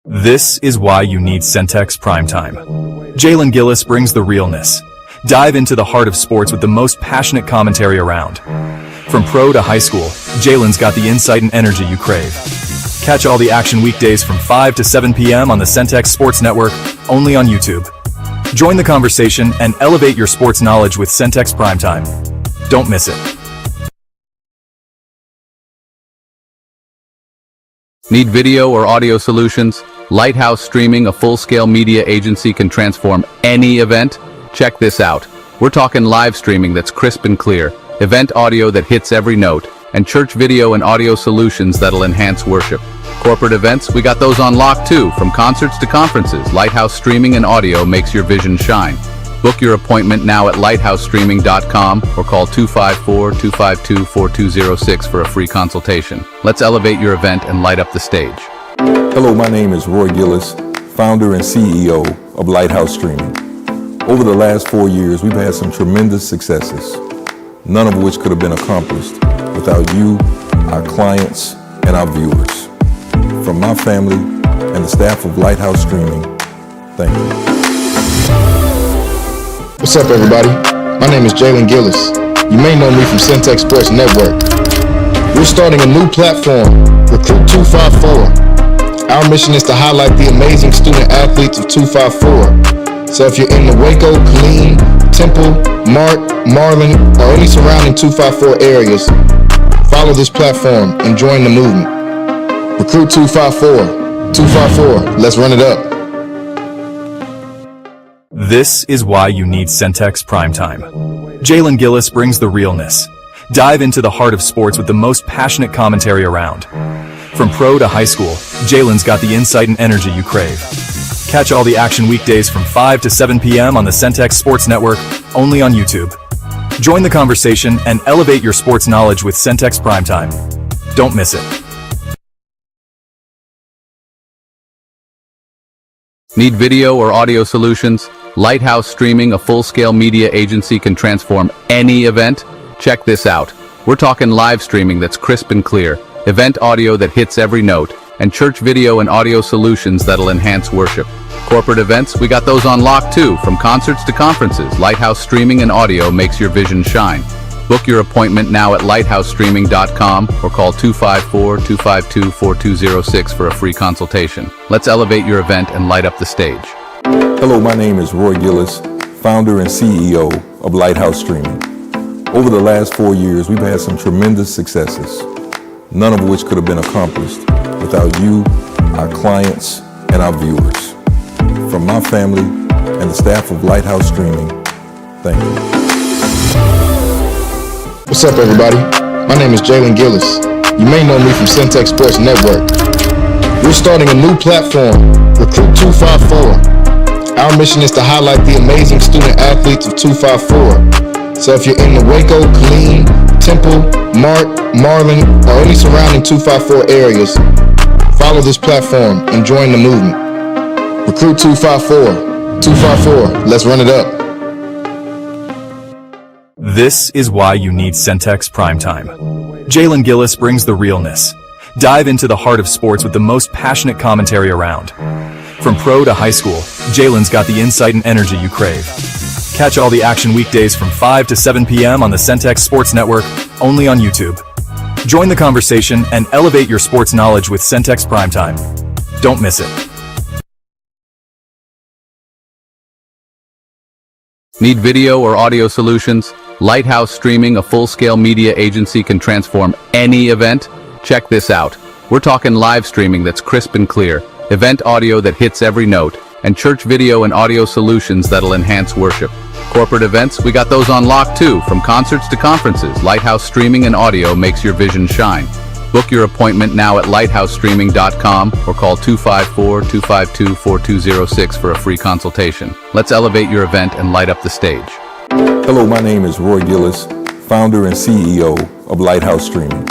This is why you need Centex Primetime. Jalen Gillis brings the realness. Dive into the heart of sports with the most passionate commentary around. From pro to high school, Jalen's got the insight and energy you crave. Catch all the action weekdays from 5 to 7 p.m. on the Centex Sports Network, only on YouTube. Join the conversation and elevate your sports knowledge with Centex Primetime. Don't miss it. Need video or audio solutions? Lighthouse Streaming, a full-scale media agency, can transform any event. Check this out. We're talking live streaming that's crisp and clear, event audio that hits every note, and church video and audio solutions that'll enhance worship. Corporate events, we got those on lock too. From concerts to conferences, Lighthouse Streaming and audio makes your vision shine. Book your appointment now at lighthousestreaming.com or call 254-252-4206 for a free consultation. Let's elevate your event and light up the stage. Hello, my name is Gillis, founder and CEO of Lighthouse Streaming. Over the last 4 years, we've had some tremendous successes, none of which could have been accomplished without you, our clients, and our viewers. From my family and the staff of Lighthouse Streaming, thank you. What's up, everybody? My name is Jalen Gillis. You may know me from Centex Sports Network. We're starting a new platform, Recruit 254. Our mission is to highlight the amazing student athletes of 254. So if you're in the Waco, Killeen, Temple, Mart, Marlin, or any surrounding 254 areas, follow this platform and join the movement. Recruit 254. 254, let's run it up. This is why you need Centex Primetime. Jalen Gillis brings the realness. Dive into the heart of sports with the most passionate commentary around. From pro to high school, Jalen's got the insight and energy you crave. Catch all the action weekdays from 5 to 7 p.m. on the Centex Sports Network, only on YouTube. Join the conversation and elevate your sports knowledge with Centex Primetime. Don't miss it. Need video or audio solutions? Lighthouse Streaming, a full-scale media agency, can transform any event. Check this out. We're talking live streaming that's crisp and clear, event audio that hits every note, and church video and audio solutions that'll enhance worship. Corporate events, we got those on lock too. From concerts to conferences, Lighthouse Streaming and audio makes your vision shine. Book your appointment now at lighthousestreaming.com or call 254-252-4206 for a free consultation. Let's elevate your event and light up the stage. Hello, my name is Gillis, founder and CEO of Lighthouse Streaming. Over the last 4 years, we've had some tremendous successes, none of which could have been accomplished without you, our clients, and our viewers. From my family and the staff of Lighthouse Streaming, thank you. What's up, everybody? My name is Jalen Gillis. You may know me from Centex Sports Network. We're starting a new platform, Recruit 254. Our mission is to highlight the amazing student athletes of 254. So if you're in the Waco, Killeen, Temple, Mart, Marlin, or any surrounding 254 areas, follow this platform and join the movement. Recruit 254. 254, let's run it up. This is why you need Centex Primetime. Jalen Gillis brings the realness. Dive into the heart of sports with the most passionate commentary around. From pro to high school, Jalen's got the insight and energy you crave. Catch all the action weekdays from 5 to 7 p.m. on the Centex Sports Network, only on YouTube. Join the conversation and elevate your sports knowledge with Centex Primetime. Don't miss it. Need video or audio solutions? Lighthouse Streaming, a full-scale media agency, can transform any event. Check this out. We're talking live streaming that's crisp and clear, event audio that hits every note, and church video and audio solutions that'll enhance worship. Corporate events, we got those on lock too. From concerts to conferences, Lighthouse Streaming and audio makes your vision shine. Book your appointment now at lighthousestreaming.com or call 254-252-4206 for a free consultation. Let's elevate your event and light up the stage. Hello, my name is Gillis, founder and CEO of Lighthouse Streaming.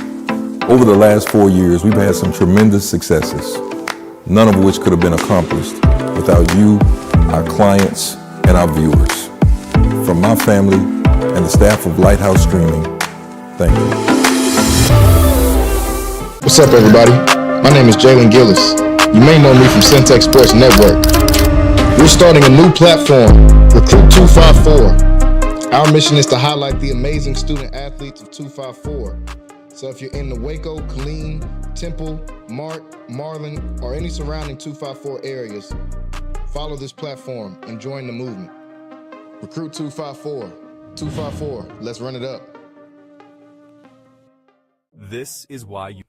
Over the last 4 years, we've had some tremendous successes, none of which could have been accomplished without you, our clients, and our viewers. From my family and the staff of Lighthouse Streaming, thank you. What's up, everybody? My name is Jalen Gillis. You may know me from Centex Sports Network. We're starting a new platform, Recruit 254. Our mission is to highlight the amazing student athletes of 254. So if you're in the Waco, Killeen, Temple, Mart, Marlin, or any surrounding 254 areas, follow this platform and join the movement. Recruit 254. 254, let's run it up. This is why you...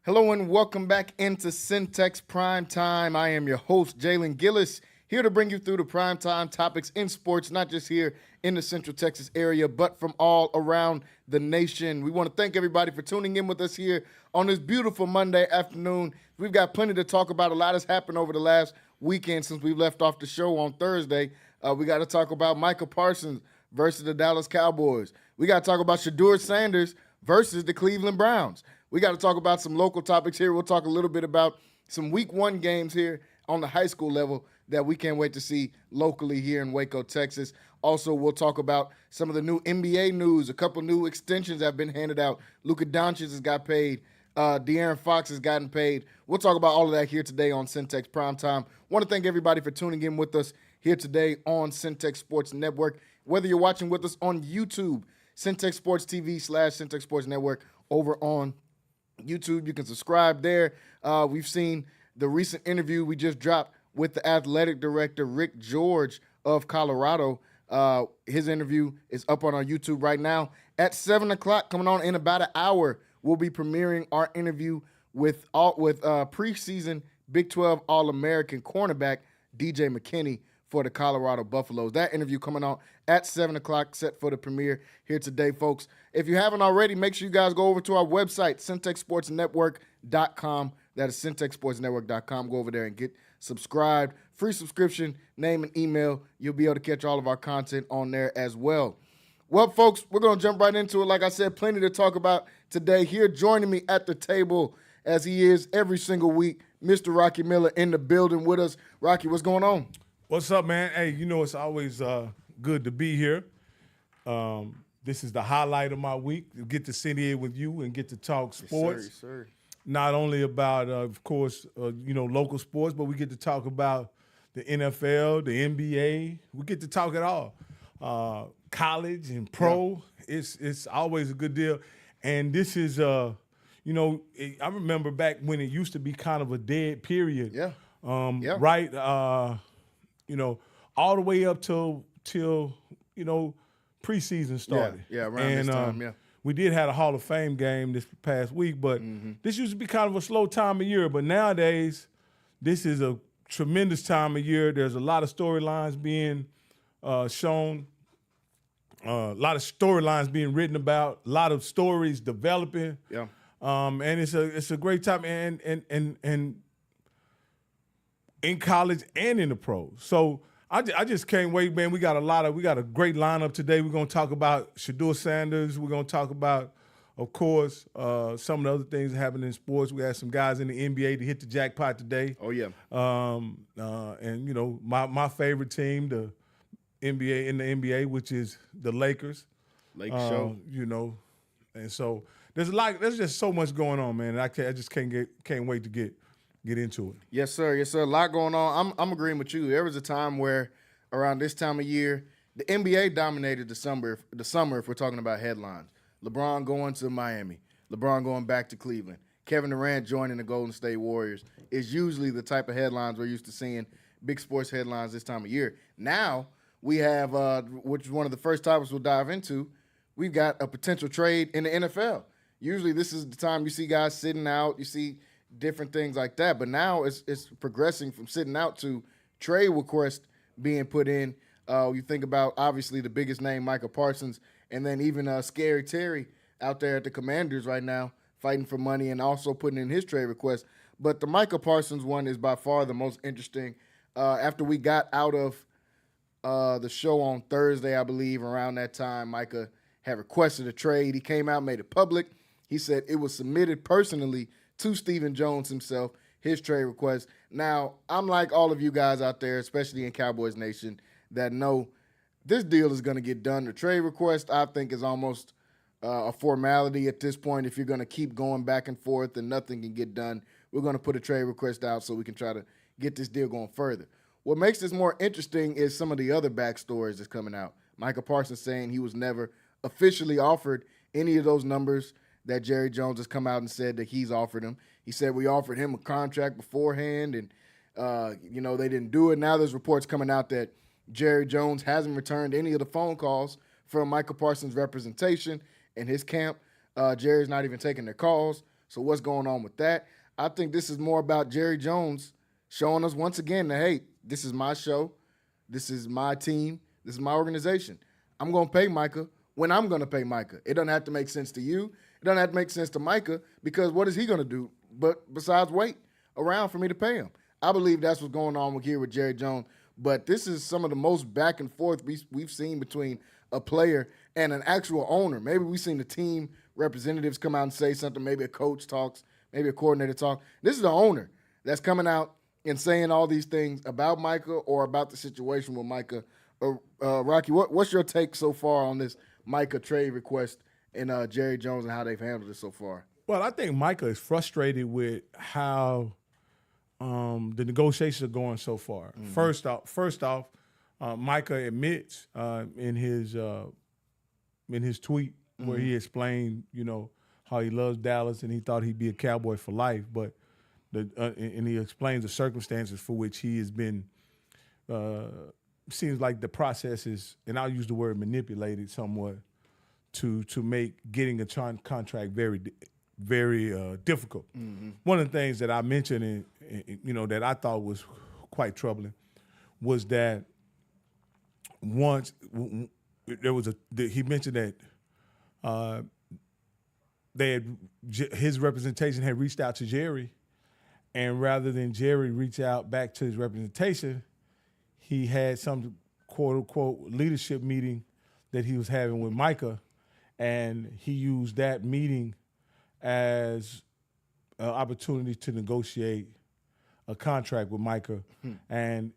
Hello and welcome back into Centex Primetime. I am your host, Jalen Gillis, here to bring you through the primetime topics in sports, not just here in the Central Texas area, but from all around the nation. We want to thank everybody for tuning in with us here on this beautiful Monday afternoon. We've got plenty to talk about. A lot has happened over the last weekend since we left off the show on Thursday. We got to talk about Micah Parsons versus the Dallas Cowboys. We got to talk about Shedur Sanders versus the Cleveland Browns. We got to talk about some local topics here. We'll talk a little bit about some week one games here on the high school level that we can't wait to see locally here in Waco, Texas. Also, we'll talk about some of the new NBA news. A couple new extensions have been handed out. Luka Doncic has got paid. De'Aaron Fox has gotten paid. We'll talk about all of that here today on Centex Primetime. Want to thank everybody for tuning in with us here today on Centex Sports Network. Whether you're watching with us on YouTube, Centex Sports TV / Centex Sports Network over on YouTube. You can subscribe there. We've seen the recent interview we just dropped with the athletic director, Rick George of Colorado. His interview is up on our YouTube right now. At 7 o'clock, coming on in about an hour, we'll be premiering our interview with preseason Big 12 All-American cornerback DJ McKinney for the Colorado Buffaloes. That interview coming on at 7 o'clock, set for the premiere here today, folks. If you haven't already, make sure you guys go over to our website, centexsportsnetwork.com. That is centexsportsnetwork.com. Go over there and get subscribed. Free subscription, name and email. You'll be able to catch all of our content on there as well. Well, folks, we're going to jump right into it. Like I said, plenty to talk about today. Here joining me at the table, as he is every single week, Mr. Rocky Miller in the building with us. Rocky, what's going on? What's up, man? Hey, you know it's always good to be here. This is the highlight of my week. To get to sit here with you and get to talk sports. Yes, sir. Not only about, of course, local sports, but we get to talk about the NFL, the NBA. We get to talk it all. College and pro. Yeah. It's always a good deal. And this is, I remember back when it used to be kind of a dead period. Yeah. Right. All the way up till preseason started. Yeah, around this time, yeah. We did have a Hall of Fame game this past week, but this used to be kind of a slow time of year. But nowadays, this is a tremendous time of year. There's a lot of storylines being shown, a lot of storylines being written about, a lot of stories developing. Yeah. And it's a great time and in college and in the pros. So I just can't wait, man. We got a great lineup today. We're gonna talk about Shedur Sanders. We're gonna talk about, of course, some of the other things that happen in sports. We had some guys in the NBA to hit the jackpot today. Oh yeah. And my favorite team, the NBA, which is the Lakers. Show. And so there's just so much going on, man. I just can't wait to get into it. Yes, sir. Yes, sir. A lot going on. I'm agreeing with you. There was a time where around this time of year, the NBA dominated the summer if we're talking about headlines. LeBron going to Miami. LeBron going back to Cleveland. Kevin Durant joining the Golden State Warriors is usually the type of headlines we're used to seeing, big sports headlines this time of year. Now we have, which is one of the first topics we'll dive into, we've got a potential trade in the NFL. Usually this is the time you see guys sitting out, you see different things like that. But now it's progressing from sitting out to trade requests being put in. You think about, obviously, the biggest name, Micah Parsons, and then even Scary Terry out there at the Commanders right now fighting for money and also putting in his trade request. But the Micah Parsons one is by far the most interesting. After we got out of the show on Thursday, I believe, around that time, Micah had requested a trade. He came out, made it public. He said it was submitted personally to Stephen Jones himself, his trade request. Now, I'm like all of you guys out there, especially in Cowboys Nation, that know this deal is going to get done. The trade request, I think, is almost a formality at this point. If you're going to keep going back and forth and nothing can get done we're going to put a trade request out so we can try to get this deal going further. What makes this more interesting is some of the other backstories that's coming out. Micah Parsons saying he was never officially offered any of those numbers that Jerry Jones has come out and said that he's offered him. He said we offered him a contract beforehand, and they didn't do it. Now there's reports coming out that Jerry Jones hasn't returned any of the phone calls from Micah Parsons' representation in his camp. Jerry's not even taking their calls. So what's going on with that? I think this is more about Jerry Jones showing us once again that, hey, this is my show. This is my team. This is my organization. I'm going to pay Micah when I'm going to pay Micah. It doesn't have to make sense to you. It doesn't have to make sense to Micah, because what is he going to do besides wait around for me to pay him? I believe that's what's going on here with Jerry Jones. But this is some of the most back and forth we've seen between a player and an actual owner. Maybe we've seen the team representatives come out and say something. Maybe a coach talks. Maybe a coordinator talks. This is the owner that's coming out and saying all these things about Micah or about the situation with Micah. Rocky, what's your take so far on this Micah trade request and Jerry Jones and how they've handled it so far? Well, I think Micah is frustrated with how the negotiations are going so far. Mm-hmm. First off, Micah admits in his tweet where he explained, how he loves Dallas and he thought he'd be a Cowboy for life, but and he explains the circumstances for which he has been. Seems like the process is, and I'll use the word manipulated somewhat, to make getting a contract very, very difficult. Mm-hmm. One of the things that I mentioned, that I thought was quite troubling, was that once there was he mentioned that his representation had reached out to Jerry, and rather than Jerry reach out back to his representation, he had some quote-unquote leadership meeting that he was having with Micah, and he used that meeting as an opportunity to negotiate a contract with Micah and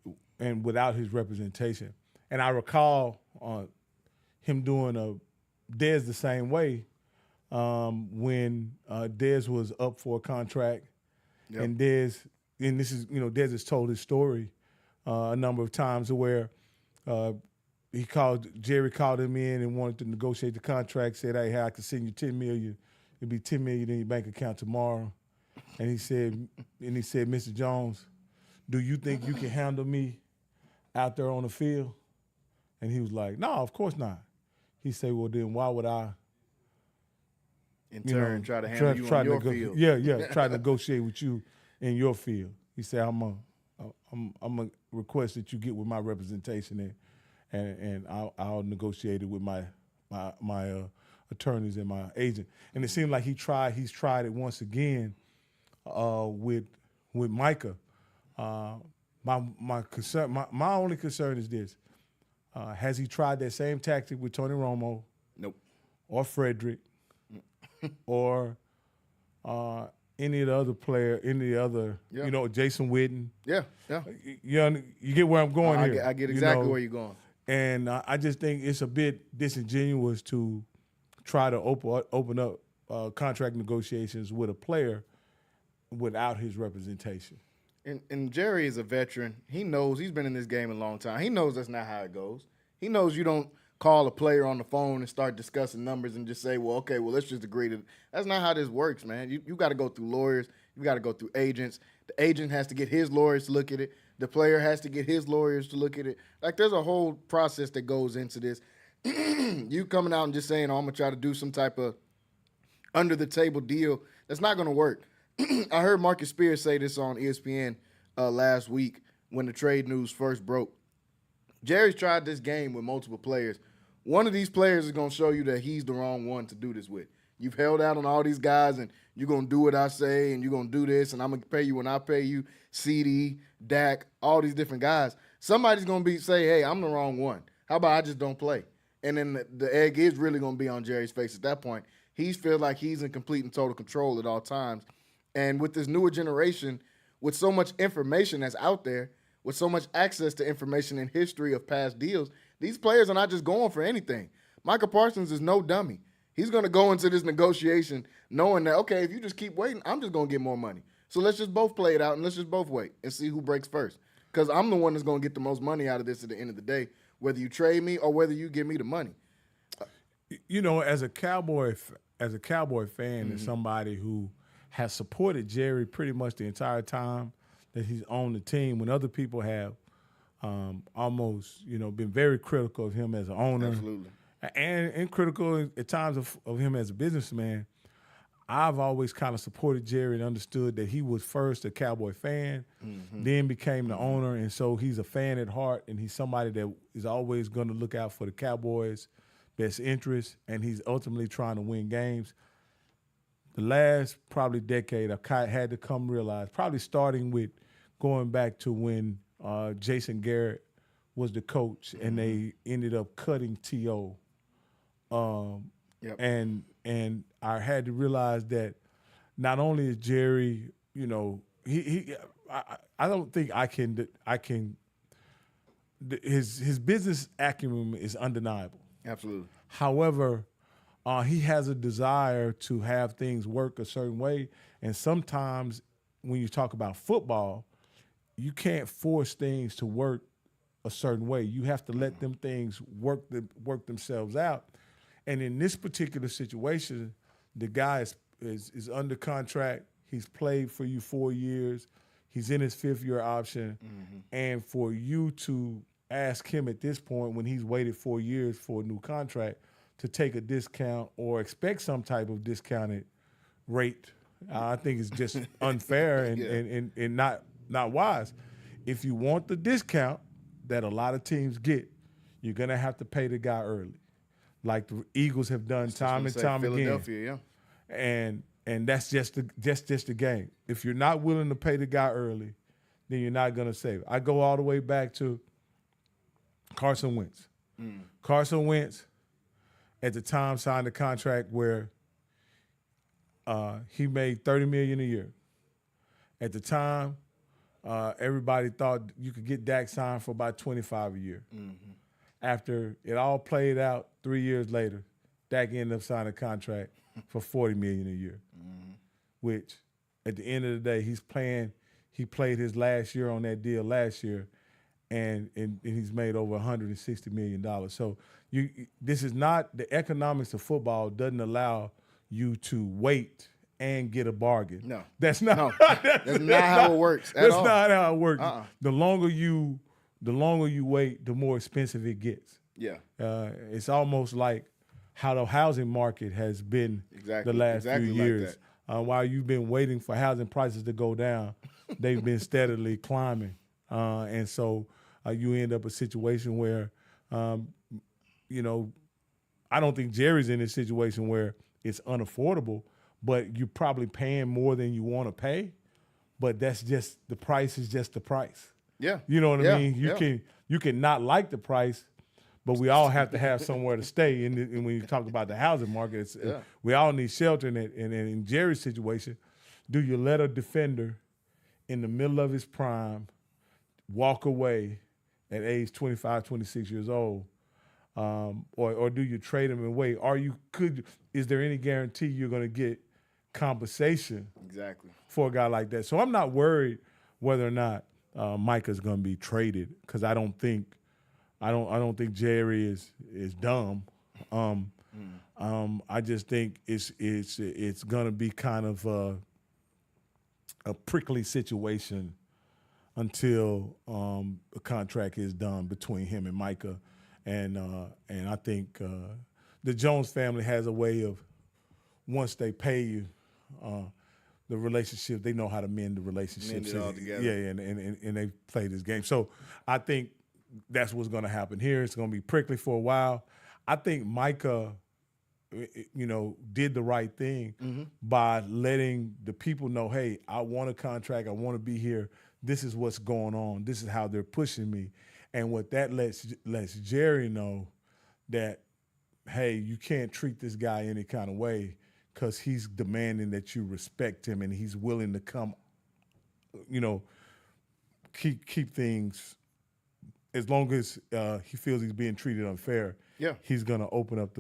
without his representation. And I recall him doing Dez the same way when Dez was up for a contract. Yep. And Dez has told his story a number of times where Jerry called him in and wanted to negotiate the contract, said, hey, I can send you $10 million. It'll be $10 million in your bank account tomorrow. And he said, Mr. Jones, do you think you can handle me out there on the field? And he was like, no, of course not. He said, well, then why would I in turn try to handle you on your field? Yeah, try to negotiate with you in your field. He said, I'm gonna request that you get with my representation and I'll negotiate it with my attorneys and my agent. And it seemed like he's tried it once again with Micah. My only concern is this: has he tried that same tactic with Tony Romo? Nope. Or Frederick, or any of the other player, Jason Witten. Yeah. You get where I'm going here. I get exactly where you're going. And I just think it's a bit disingenuous to try to open up contract negotiations with a player without his representation. And Jerry is a veteran. He knows he's been in this game a long time. He knows that's not how it goes. He knows you don't call a player on the phone and start discussing numbers and just say, well, okay, well, let's just agree to. That's not how this works, man. You got to go through lawyers. You got to go through agents. The agent has to get his lawyers to look at it. The player has to get his lawyers to look at it. Like, there's a whole process that goes into this. You coming out and just saying, I'm going to try to do some type of under-the-table deal, that's not going to work. I heard Marcus Spears say this on ESPN last week when the trade news first broke. Jerry's tried this game with multiple players. One of these players is going to show you that he's the wrong one to do this with. You've held out on all these guys, and you're going to do what I say, and you're going to do this, and I'm going to pay you when I pay you, CD, Dak, all these different guys. Somebody's going to say, hey, I'm the wrong one. How about I just don't play? And then the egg is really going to be on Jerry's face at that point. He feels like he's in complete and total control at all times. And with this newer generation, with so much information that's out there, with so much access to information and history of past deals, these players are not just going for anything. Micah Parsons is no dummy. He's going to go into this negotiation knowing that, okay, if you just keep waiting, I'm just going to get more money. So let's just both play it out and let's just both wait and see who breaks first. Because I'm the one that's going to get the most money out of this at the end of the day, whether you trade me or whether you give me the money. You know, as a Cowboy fan and somebody who has supported Jerry pretty much the entire time that he's on the team, when other people have almost, been very critical of him as an owner, Absolutely. and critical at times of him as a businessman, I've always kind of supported Jerry and understood that he was first a Cowboy fan, then became the owner, and so he's a fan at heart, and he's somebody that is always going to look out for the Cowboys' best interest, and he's ultimately trying to win games. The last probably decade, I've had to come realize, probably starting with going back to when Jason Garrett was the coach, and they ended up cutting T.O. And I had to realize that not only is Jerry, I don't think I can. His business acumen is undeniable. Absolutely. However, he has a desire to have things work a certain way, and sometimes when you talk about football, you can't force things to work a certain way. You have to let them things work themselves out. And in this particular situation, the guy is under contract. He's played for you 4 years. He's in his 5th-year option. And for you to ask him at this point, when he's waited 4 years for a new contract, to take a discount or expect some type of discounted rate, I think it's just unfair and not wise. If you want the discount that a lot of teams get, you're going to have to pay the guy early, like the Eagles have done time and time again. Philadelphia, yeah. And that's just the game. If you're not willing to pay the guy early, then you're not going to save it. I go all the way back to Carson Wentz. Carson Wentz, at the time, signed a contract where he made $30 million a year. At the time, everybody thought you could get Dak signed for about $25 a year. After it all played out 3 years later, Dak ended up signing a contract for $40 million a year, which at the end of the day, he played his last year on that deal last year, and he's made over $160 million. So this is not, the economics of football doesn't allow you to wait and get a bargain. No. That's not, that's not how it works at all. That's not how it works. The longer you wait, the more expensive it gets. Yeah. It's almost like how the housing market has been the last few years. While you've been waiting for housing prices to go down, they've been steadily climbing. And so you end up a situation where, I don't think Jerry's in this situation where it's unaffordable, but you're probably paying more than you want to pay. But that's just, the price is just the price. Yeah. You know what I mean? You can not like the price, but we all have to have somewhere to stay. And when you talk about the housing market, we all need shelter. And in Jerry's situation, do you let a defender in the middle of his prime walk away at age 25, 26 years old? Or do you trade him and wait? Is there any guarantee you're going to get compensation for a guy like that? So I'm not worried whether or not Micah's going to be traded, because I don't think Jerry is dumb. I just think it's going to be kind of a prickly situation until a contract is done between him and Micah, and I think the Jones family has a way of, once they pay you, the relationship, they know how to mend the relationship. Mend it all together. Yeah, and they play this game. So I think that's what's going to happen here. It's going to be prickly for a while. I think Micah, did the right thing by letting the people know, hey, I want a contract. I want to be here. This is what's going on. This is how they're pushing me. And what that lets Jerry know that, hey, you can't treat this guy any kind of way, because he's demanding that you respect him, and he's willing to come, keep things, as long as he feels he's being treated unfair. Yeah. He's gonna open up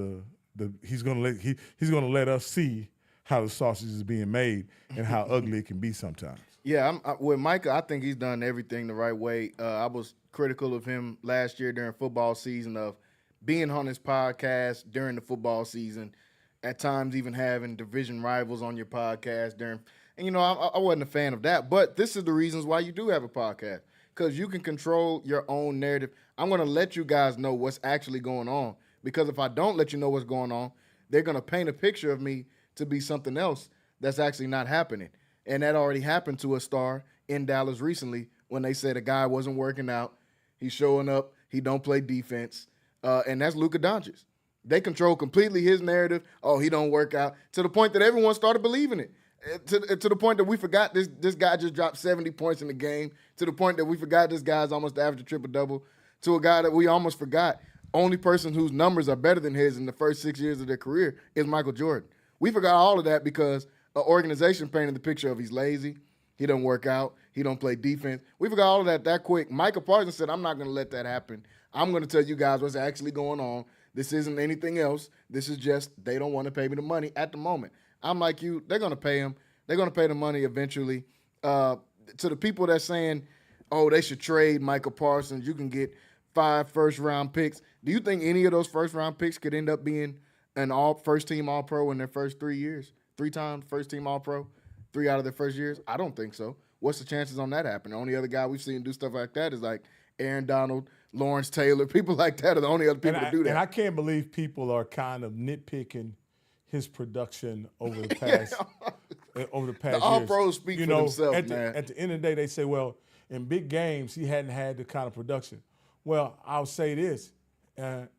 he's gonna let us see how the sausage is being made and how ugly it can be sometimes. Yeah, with Micah, I think he's done everything the right way. I was critical of him last year during football season of being on his podcast during the football season, at times even having division rivals on your podcast during. And, I wasn't a fan of that. But this is the reasons why you do have a podcast, because you can control your own narrative. I'm going to let you guys know what's actually going on, because if I don't let you know what's going on, they're going to paint a picture of me to be something else that's actually not happening. And that already happened to a star in Dallas recently when they said a guy wasn't working out. He's showing up. He don't play defense. And that's Luka Doncic. They control completely his narrative. Oh, he don't work out, to the point that everyone started believing it. To the point that we forgot this guy just dropped 70 points in the game, to the point that we forgot this guy's almost averaged a triple-double, to a guy that we almost forgot. Only person whose numbers are better than his in the first 6 years of their career is Michael Jordan. We forgot all of that because an organization painted the picture of he's lazy, he don't work out, he don't play defense. We forgot all of that quick. Micah Parsons said, I'm not going to let that happen. I'm going to tell you guys what's actually going on. This isn't anything else. This is just they don't want to pay me the money at the moment. I'm like you, they're going to pay him. They're going to pay the money eventually. To the people that's saying, oh, they should trade Micah Parsons, you can get 5 first-round picks. Do you think any of those first-round picks could end up being an first-team All-Pro in their first 3 years? 3-time first-team All-Pro, 3 out of their first years? I don't think so. What's the chances on that happening? The only other guy we've seen do stuff like that is like Aaron Donald, Lawrence Taylor. People like that are the only other people to do that. And I can't believe people are kind of nitpicking his production over the past The years. All-Pros speak for themselves, man. At the end of the day, they say, well, in big games, he hadn't had the kind of production. Well, I'll say this.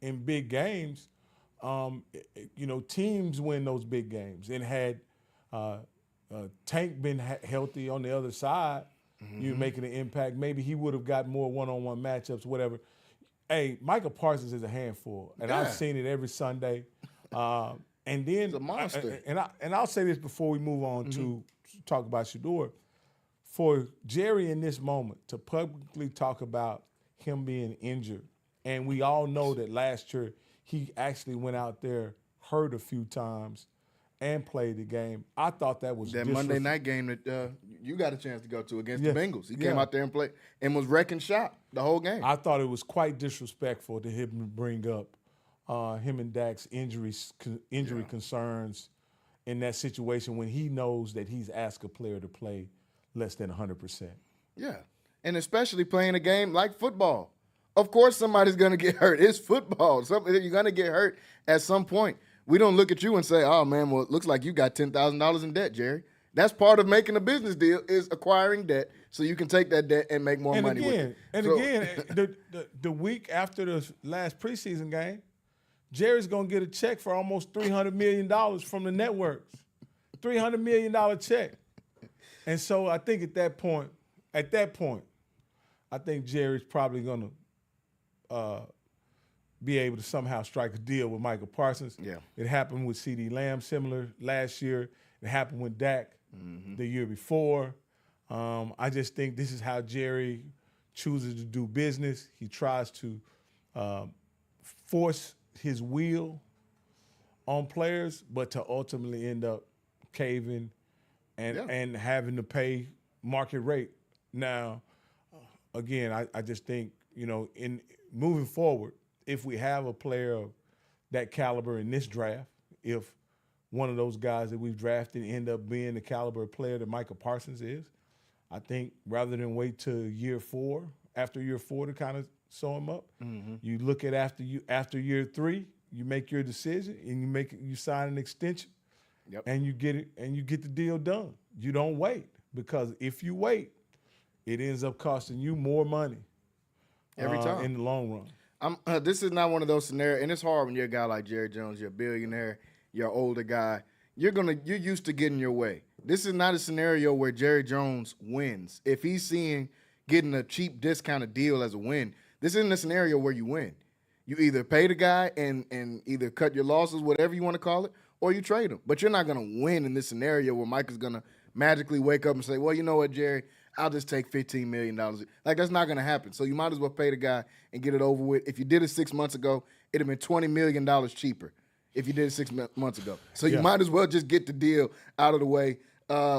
In big games, teams win those big games. And had Tank been healthy on the other side, you making an impact, maybe he would have got more one-on-one matchups, whatever. Hey, Micah Parsons is a handful, and I've seen it every Sunday. And then He's a monster. And I'll say this before we move on to talk about Shedur. For Jerry in this moment to publicly talk about him being injured, and we all know that last year he actually went out there hurt a few times and played the game. I thought that was that Monday night game that you got a chance to go to against the Bengals. He came out there and played and was wrecking shop the whole game. I thought it was quite disrespectful to him bring up him and Dak's injury concerns in that situation when he knows that he's asked a player to play less than 100%. Yeah, and especially playing a game like football. Of course somebody's going to get hurt. It's football. You're going to get hurt at some point. We don't look at you and say, oh, man, well, it looks like you got $10,000 in debt, Jerry. That's part of making a business deal is acquiring debt so you can take that debt and make more money with it. Again, the week after the last preseason game, Jerry's going to get a check for almost $300 million from the networks. $300 million check. And so I think at that point, I think Jerry's probably going to be able to somehow strike a deal with Micah Parsons. Yeah. It happened with CeeDee Lamb similar last year. It happened with Dak the year before. I just think this is how Jerry chooses to do business. He tries to force his will on players, but to ultimately end up caving and having to pay market rate. Now, again, I just think, in moving forward, if we have a player of that caliber in this draft, if one of those guys that we've drafted end up being the caliber of player that Micah Parsons is, I think rather than wait till after year four to kind of sew him up, you look at after year 3, you make your decision and you sign an extension, and you get it and you get the deal done. You don't wait, because if you wait, it ends up costing you more money every time in the long run. This is not one of those scenarios, and it's hard when you're a guy like Jerry Jones, you're a billionaire, you're an older guy. You're used to getting your way. This is not a scenario where Jerry Jones wins. If he's seeing getting a cheap discounted deal as a win, this isn't a scenario where you win. You either pay the guy and either cut your losses, whatever you want to call it, or you trade him. But you're not going to win in this scenario where Mike is going to magically wake up and say, well, you know what, Jerry, I'll just take $15 million. Like, that's not going to happen. So you might as well pay the guy and get it over with. If you did it 6 months ago, it'd have been $20 million cheaper. if you did it 6 months ago. So you might as well just get the deal out of the way.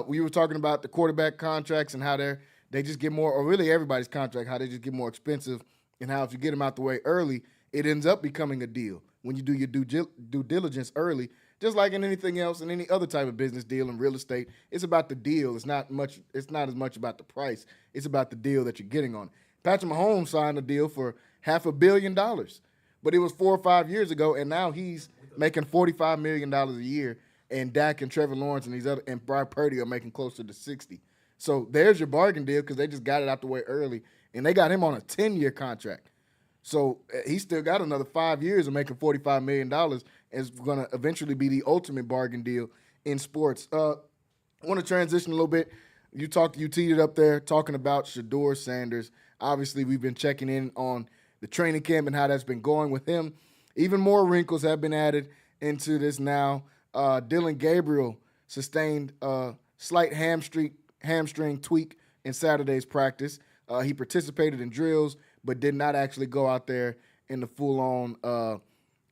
We were talking about the quarterback contracts and how they just get more, or really everybody's contract, how they just get more expensive, and how if you get them out the way early, it ends up becoming a deal when you do your due diligence early. Just like in anything else, in any other type of business deal in real estate, it's about the deal. It's not as much about the price. It's about the deal that you're getting on it. Patrick Mahomes signed a deal for $500 million, but it was 4 or 5 years ago, and now he's making $45 million a year, and Dak and Trevor Lawrence and Brock Purdy are making closer to 60. So there's your bargain deal because they just got it out the way early, and they got him on a 10-year contract. So he still got another 5 years of making $45 million, and it's going to eventually be the ultimate bargain deal in sports. I want to transition a little bit. You teed it up there talking about Shedur Sanders. Obviously, we've been checking in on the training camp and how that's been going with him. Even more wrinkles have been added into this now. Dylan Gabriel sustained a slight hamstring tweak in Saturday's practice. He participated in drills, but did not actually go out there in the full-on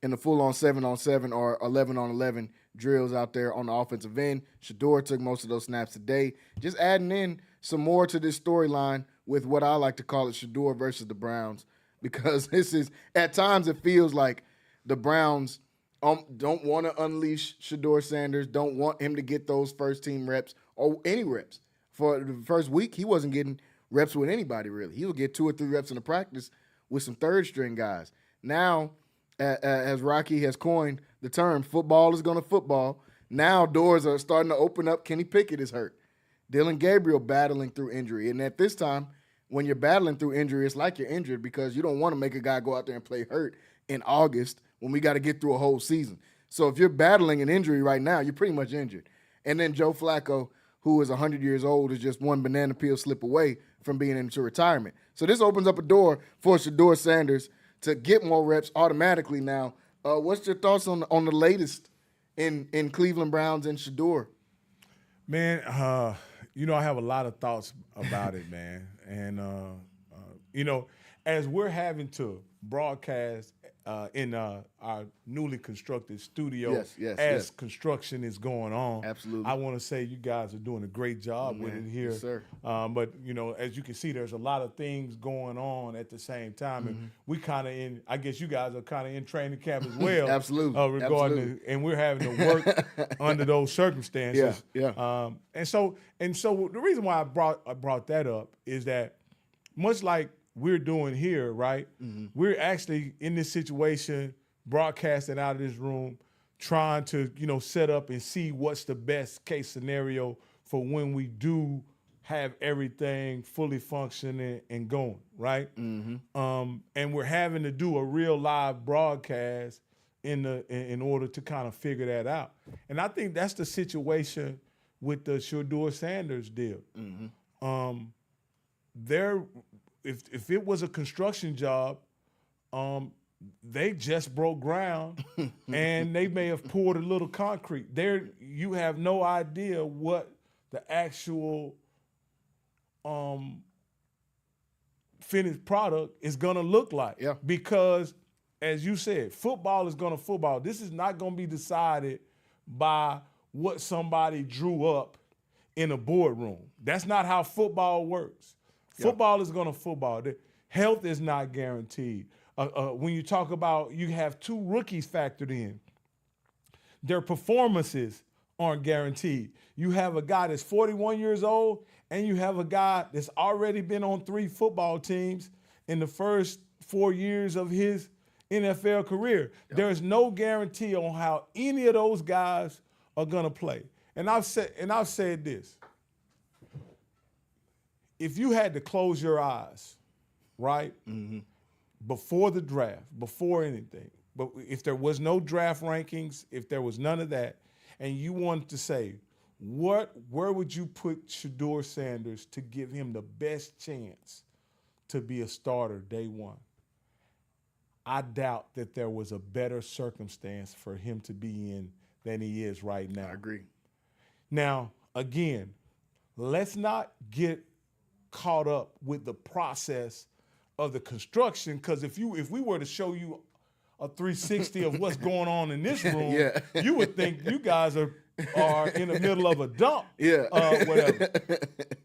7-on-7 or 11-on-11 drills out there on the offensive end. Shedur took most of those snaps today. Just adding in some more to this storyline with what I like to call it Shedur versus the Browns, because this is, at times it feels like the Browns don't want to unleash Shedur Sanders, don't want him to get those first-team reps or any reps. For the first week, he wasn't getting reps with anybody, really. He would get 2 or 3 reps in the practice with some third-string guys. Now, as Rocky has coined the term, football is going to football. Now doors are starting to open up. Kenny Pickett is hurt. Dylan Gabriel battling through injury. And at this time, when you're battling through injury, it's like you're injured because you don't want to make a guy go out there and play hurt in August when we got to get through a whole season. So if you're battling an injury right now, you're pretty much injured. And then Joe Flacco, who is 100 years old, is just one banana peel slip away from being into retirement. So this opens up a door for Shedur Sanders to get more reps automatically now. What's your thoughts on the latest in Cleveland Browns and Shedur? Man, I have a lot of thoughts about it, man. And, as we're having to broadcast in our newly constructed studio as construction is going on. Absolutely. I want to say you guys are doing a great job with it here. Yes, sir. But, as you can see, there's a lot of things going on at the same time. And we kind of I guess you guys are kind of in training camp as well. Absolutely. And we're having to work under those circumstances. Yeah. And so the reason why I brought that up is that much like we're doing here, right? We're actually in this situation, broadcasting out of this room, trying to, set up and see what's the best case scenario for when we do have everything fully functioning and going, right? And we're having to do a real live broadcast in order to kind of figure that out. And I think that's the situation with the Shedur Sanders deal. If it was a construction job, they just broke ground and they may have poured a little concrete. You have no idea what the actual finished product is gonna look like. Yeah. Because, as you said, football is gonna football. This is not gonna be decided by what somebody drew up in a boardroom. That's not how football works. Football is going to football. The health is not guaranteed. When you talk about, you have 2 rookies factored in. Their performances aren't guaranteed. You have a guy that's 41 years old, and you have a guy that's already been on 3 football teams in the first 4 years of his NFL career. There's no guarantee on how any of those guys are going to play. And I've said this. If you had to close your eyes, right, before the draft, before anything, but if there was no draft rankings, if there was none of that, and you wanted to say, where would you put Shedur Sanders to give him the best chance to be a starter day one? I doubt that there was a better circumstance for him to be in than he is right now. I agree. Now, again, let's not get caught up with the process of the construction, because if we were to show you a 360 of what's going on in this room, Yeah. you would think you guys are in the middle of a dump, Yeah. whatever.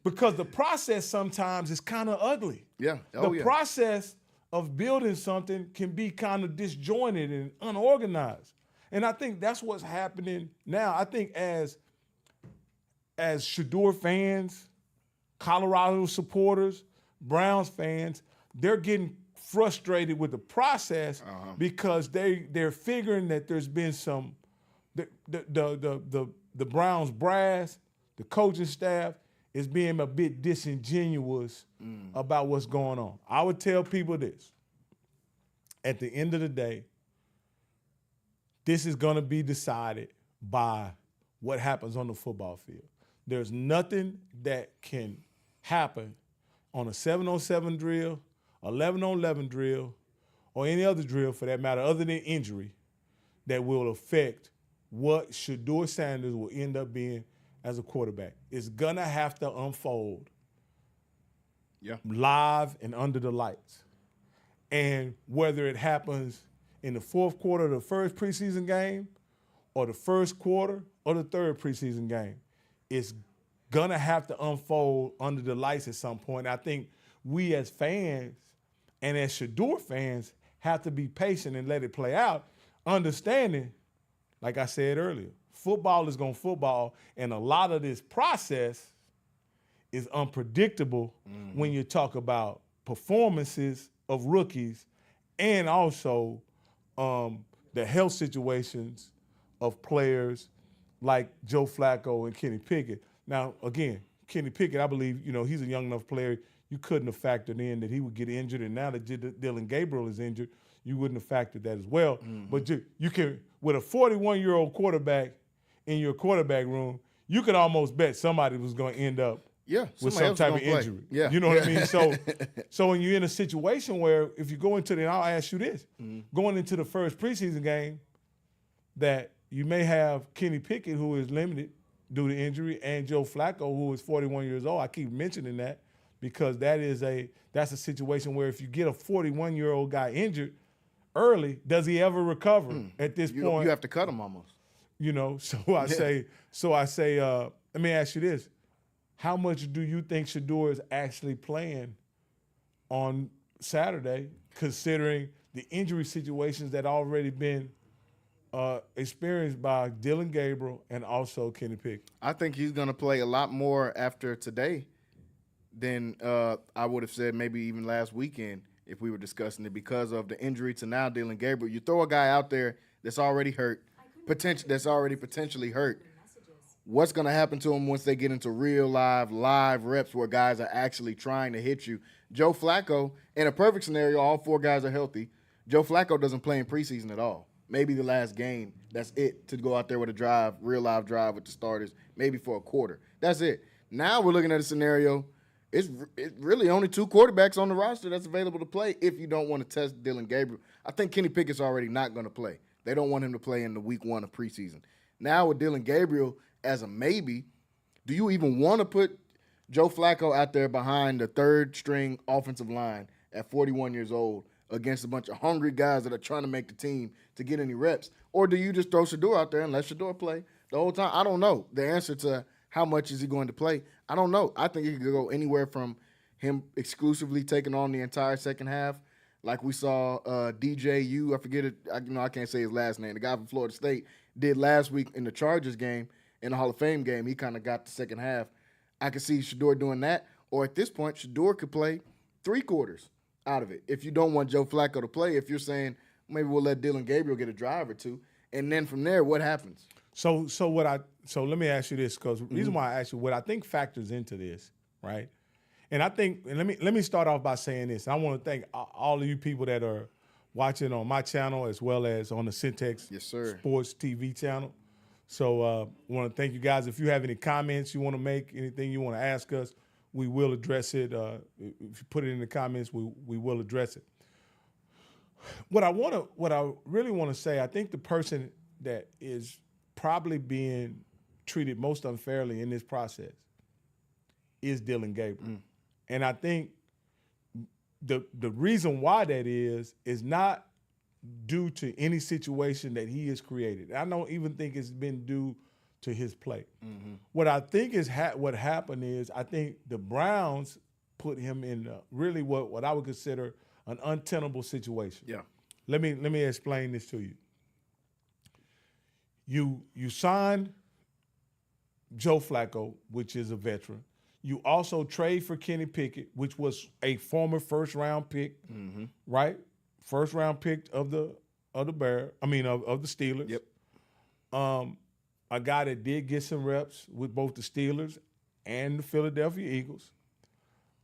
Because the process sometimes is kind of ugly. Yeah. The process of building something can be kind of disjointed and unorganized. And I think that's what's happening now. I think as Shedur fans, Colorado supporters, Browns fans, they're getting frustrated with the process because they're figuring that there's been some the Browns brass, the coaching staff is being a bit disingenuous about what's going on. I would tell people this. At the end of the day, this is going to be decided by what happens on the football field. There's nothing that can happen on a 7-on-7 drill, 11-on-11 drill, or any other drill for that matter, other than injury, that will affect what Shedur Sanders will end up being as a quarterback. It's going to have to unfold live and under the lights. And whether it happens in the fourth quarter of the first preseason game or the first quarter or the third preseason game, it's going to have to unfold under the lights at some point. I think we as fans and as Shedur fans have to be patient and let it play out, understanding, like I said earlier, football is going to football, and a lot of this process is unpredictable when you talk about performances of rookies and also the health situations of players like Joe Flacco and Kenny Pickett. Now, again, Kenny Pickett, I believe, he's a young enough player. You couldn't have factored in that he would get injured, and now that Dylan Gabriel is injured, you wouldn't have factored that as well. But you can, with a 41-year-old quarterback in your quarterback room, you could almost bet somebody was going to end up with some type of injury. Yeah. You know what I mean? So when you're in a situation where if you go into and I'll ask you this, going into the first preseason game, that you may have Kenny Pickett, who is limited due to injury, and Joe Flacco, who is 41 years old. I keep mentioning that because that's a situation where if you get a 41-year-old guy injured early, does he ever recover at this point? You have to cut him almost. So I say, let me ask you this. How much do you think Shedur is actually playing on Saturday, considering the injury situations that already been experienced by Dylan Gabriel and also Kenny Pickett? I think he's going to play a lot more after today than I would have said maybe even last weekend if we were discussing it because of the injury to now Dylan Gabriel. You throw a guy out there that's already hurt, that's already potentially hurt. What's going to happen to him once they get into real live reps where guys are actually trying to hit you? Joe Flacco, in a perfect scenario, all four guys are healthy. Joe Flacco doesn't play in preseason at all. Maybe the last game, that's it, to go out there with a real live drive with the starters, maybe for a quarter. That's it. Now we're looking at a scenario, it's really only two quarterbacks on the roster that's available to play if you don't want to test Dylan Gabriel. I think Kenny Pickett's already not going to play. They don't want him to play in the week one of preseason. Now with Dylan Gabriel as a maybe, do you even want to put Joe Flacco out there behind the third-string offensive line at 41 years old against a bunch of hungry guys that are trying to make the team to get any reps? Or do you just throw Shedur out there and let Shedur play the whole time? I don't know the answer to how much is he going to play. I don't know. I think it could go anywhere from him exclusively taking on the entire second half, like we saw DJU, I forget it, I can't say his last name, the guy from Florida State, did last week in the Chargers game, in the Hall of Fame game. He kind of got the second half. I could see Shedur doing that. Or at this point, Shedur could play 3 quarters out of it. If you don't want Joe Flacco to play, if you're saying maybe we'll let Dylan Gabriel get a drive or two, and then from there, what happens? So let me ask you this, because the reason why I ask you what I think factors into this, right? And I think, and let me start off by saying this. I want to thank all of you people that are watching on my channel as well as on the Centex Sports TV channel. So I want to thank you guys. If you have any comments you want to make, anything you want to ask us, we will address it. If you put it in the comments, we will address it. What I really want to say, I think the person that is probably being treated most unfairly in this process is Dylan Gabriel. And I think the reason why that is not due to any situation that he has created. I don't even think it's been due to his play. What I think is what happened is I think the Browns put him in really what I would consider an untenable situation. Yeah. Let me explain this to you. You signed Joe Flacco, which is a veteran. You also trade for Kenny Pickett, which was a former first-round pick, right? First-round pick of the of the Steelers. Yep. A guy that did get some reps with both the Steelers and the Philadelphia Eagles.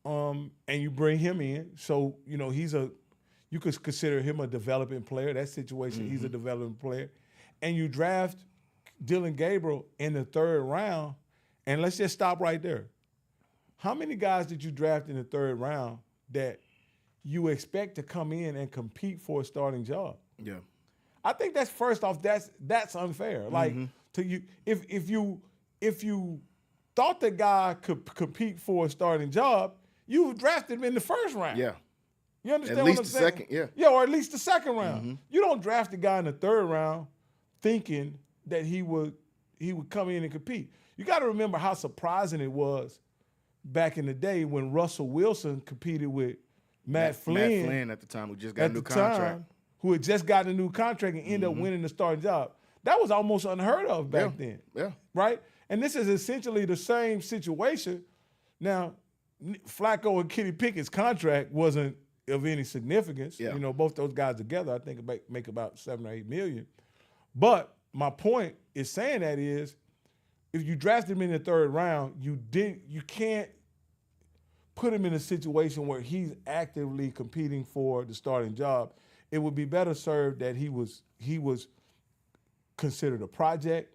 And you bring him in. So, you could consider him a developing player. That situation, he's a developing player. And you draft Dylan Gabriel in the third round, and let's just stop right there. How many guys did you draft in the third round that you expect to come in and compete for a starting job? Yeah. I think that's first off, that's unfair. Like to you, if you thought the guy could compete for a starting job, you drafted him in the first round. Yeah. You understand At what least I'm the saying? second, yeah. Yeah, or at least the second round. You don't draft a guy in the third round thinking that he would come in and compete. You got to remember how surprising it was back in the day when Russell Wilson competed with Matt Flynn at the time, who just got a new contract. Who had just gotten a new contract and ended up winning the starting job. That was almost unheard of back then. Yeah. Right? And this is essentially the same situation. Now, Flacco and Kenny Pickett's contract wasn't of any significance. Yeah. Both those guys together, I think, make about $7 or $8 million. But my point is saying that is, if you draft him in the third round, you can't put him in a situation where he's actively competing for the starting job. It would be better served that he was considered a project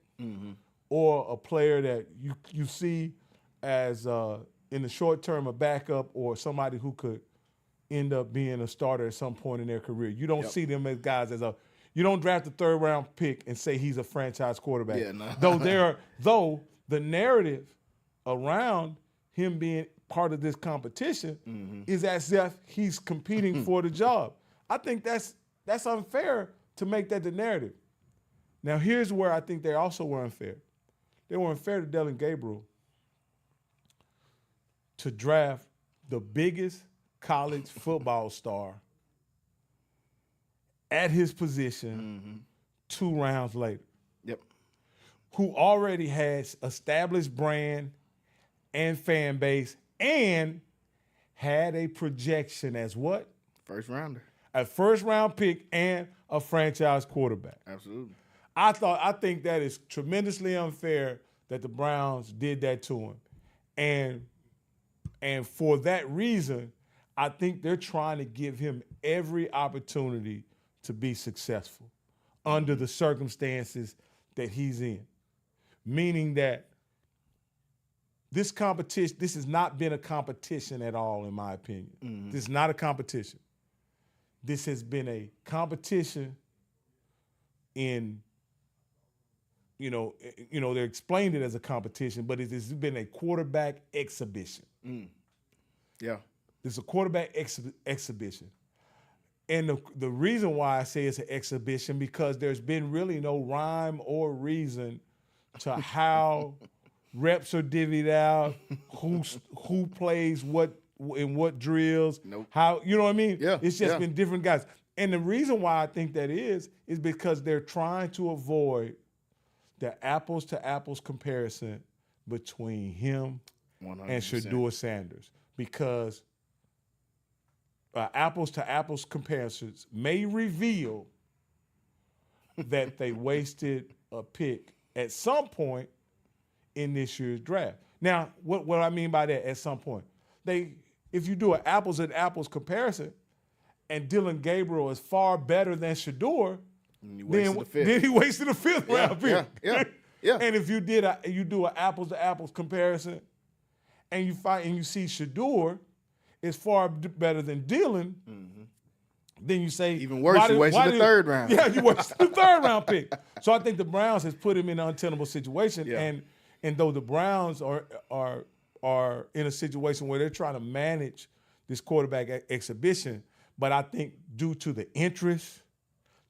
or a player that you see as in the short term a backup or somebody who could end up being a starter at some point in their career. You don't see them as guys you don't draft a third round pick and say he's a franchise quarterback. Yeah, no. Though the narrative around him being part of this competition is as if he's competing for the job. I think that's unfair to make that the narrative. Now, here's where I think they also were unfair. They were unfair to Dylan Gabriel to draft the biggest college football star at his position 2 rounds later. Yep. Who already has established brand and fan base and had a projection as what? First rounder. A first-round pick and a franchise quarterback. Absolutely. I think that is tremendously unfair that the Browns did that to him. And for that reason, I think they're trying to give him every opportunity to be successful under the circumstances that he's in. Meaning that this has not been a competition at all, in my opinion. This is not a competition. This has been a competition in, they explained it as a competition, but it has been a quarterback exhibition. Yeah. It's a quarterback exhibition. And the reason why I say it's an exhibition, because there's been really no rhyme or reason to how reps are divvied out, who plays what in what drills, how, you know what I mean? Yeah. It's just been different guys. And the reason why I think that is because they're trying to avoid the apples to apples comparison between him 100%. and Shedur Sanders. Because apples to apples comparisons may reveal that they wasted a pick at some point in this year's draft. Now, what I mean by that, at some point, if you do an apples and apples comparison, and Dylan Gabriel is far better than Shedur, then he wasted a fifth round pick. Yeah. And if you do an apples to apples comparison, and you see Shedur is far better than Dylan, then you say even worse, you wasted the third round. Yeah, you wasted the third round pick. So I think the Browns has put him in an untenable situation, and though the Browns are in a situation where they're trying to manage this quarterback exhibition, but I think due to the interest,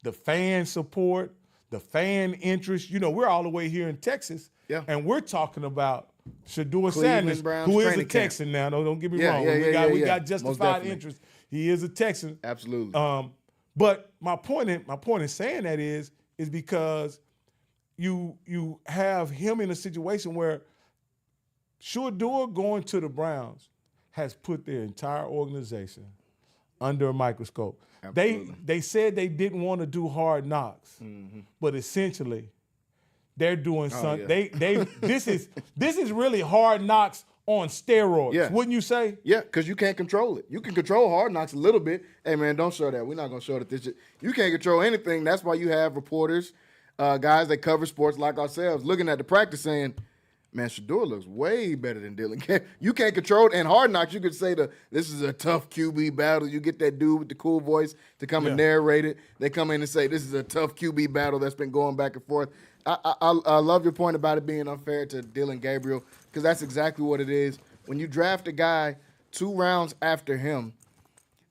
the fan support, the fan interest. You know, we're all the way here in Texas, and we're talking about Shedur Sanders, Browns who is a training Texan now. No, don't get me wrong. Yeah, we got justified interest. He is a Texan. Absolutely. But my point in saying that is because you have him in a situation where Shedur going to the Browns has put their entire organization under a microscope. Absolutely. They said they didn't want to do hard knocks, but essentially they're doing something. Yeah. This is really hard knocks on steroids, wouldn't you say? Yeah, because you can't control it. You can control hard knocks a little bit. Hey, man, don't show that. We're not going to show that this shit. You can't control anything. That's why you have reporters, guys that cover sports like ourselves, looking at the practice saying, man, Shedur looks way better than Dylan. You can't control it. And hard knocks, you could say this is a tough QB battle. You get that dude with the cool voice to come and narrate it. They come in and say this is a tough QB battle that's been going back and forth. I love your point about it being unfair to Dylan Gabriel, because that's exactly what it is. When you draft a guy 2 rounds after him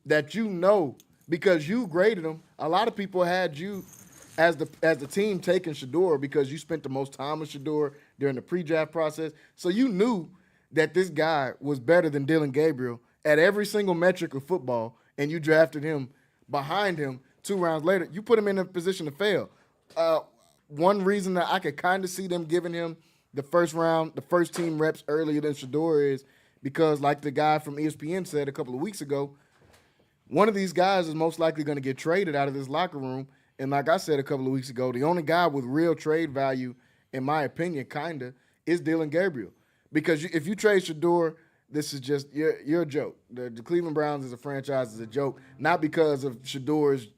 that you know, because you graded him, a lot of people had you as the team taking Shedur because you spent the most time with Shedur during the pre-draft process. So you knew that this guy was better than Dylan Gabriel at every single metric of football, and you drafted him behind him 2 rounds later. You put him in a position to fail. One reason that I could kind of see them giving him the first team reps earlier than Shedur is because, like the guy from ESPN said a couple of weeks ago, one of these guys is most likely going to get traded out of this locker room. And like I said a couple of weeks ago, the only guy with real trade value, in my opinion, kind of, is Dylan Gabriel. Because if you trade Shedur, this is just, you're a joke. The Cleveland Browns as a franchise is a joke, not because of Shedur is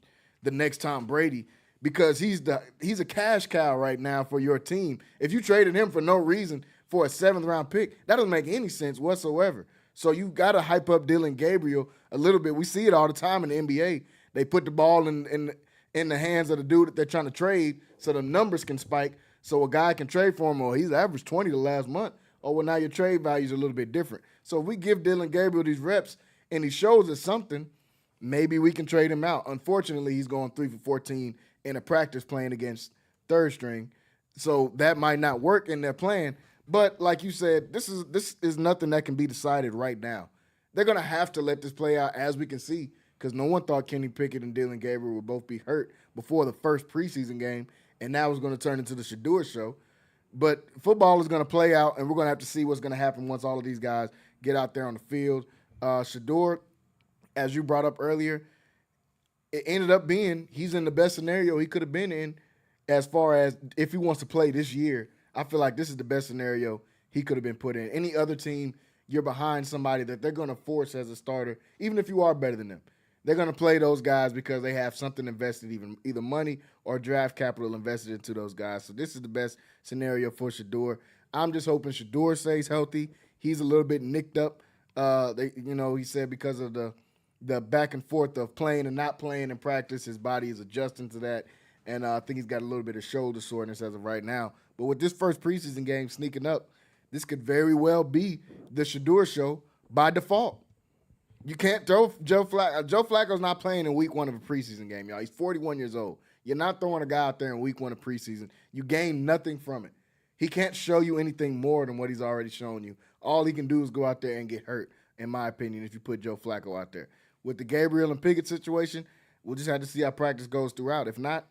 the next Tom Brady, because he's a cash cow right now for your team. If you traded him for no reason for a 7th-round pick, that doesn't make any sense whatsoever. So you got to hype up Dylan Gabriel a little bit. We see it all the time in the NBA. They put the ball in the hands of the dude that they're trying to trade so the numbers can spike, so a guy can trade for him, or he's averaged 20 the last month. Oh, well, now your trade value is a little bit different. So if we give Dylan Gabriel these reps and he shows us something, maybe we can trade him out. Unfortunately, he's going 3 for 14 in a practice playing against third string. So that might not work in their plan. But like you said, this is nothing that can be decided right now. They're going to have to let this play out as we can see, because no one thought Kenny Pickett and Dylan Gabriel would both be hurt before the first preseason game, and now it's going to turn into the Shedur show. But football is going to play out, and we're going to have to see what's going to happen once all of these guys get out there on the field. Shedur, as you brought up earlier, it ended up being he's in the best scenario he could have been in as far as if he wants to play this year. I feel like this is the best scenario he could have been put in. Any other team, you're behind somebody that they're going to force as a starter, even if you are better than them. They're going to play those guys because they have something invested, either money or draft capital invested into those guys. So this is the best scenario for Shedur. I'm just hoping Shedur stays healthy. He's a little bit nicked up. He said because of the back and forth of playing and not playing in practice, his body is adjusting to that. And I think he's got a little bit of shoulder soreness as of right now. But with this first preseason game sneaking up, this could very well be the Shedur show by default. You can't throw Joe Flacco. Joe Flacco's not playing in week 1 of a preseason game, y'all. He's 41 years old. You're not throwing a guy out there in week 1 of preseason. You gain nothing from it. He can't show you anything more than what he's already shown you. All he can do is go out there and get hurt, in my opinion, if you put Joe Flacco out there. With the Gabriel and Pickett situation, we'll just have to see how practice goes throughout. If not,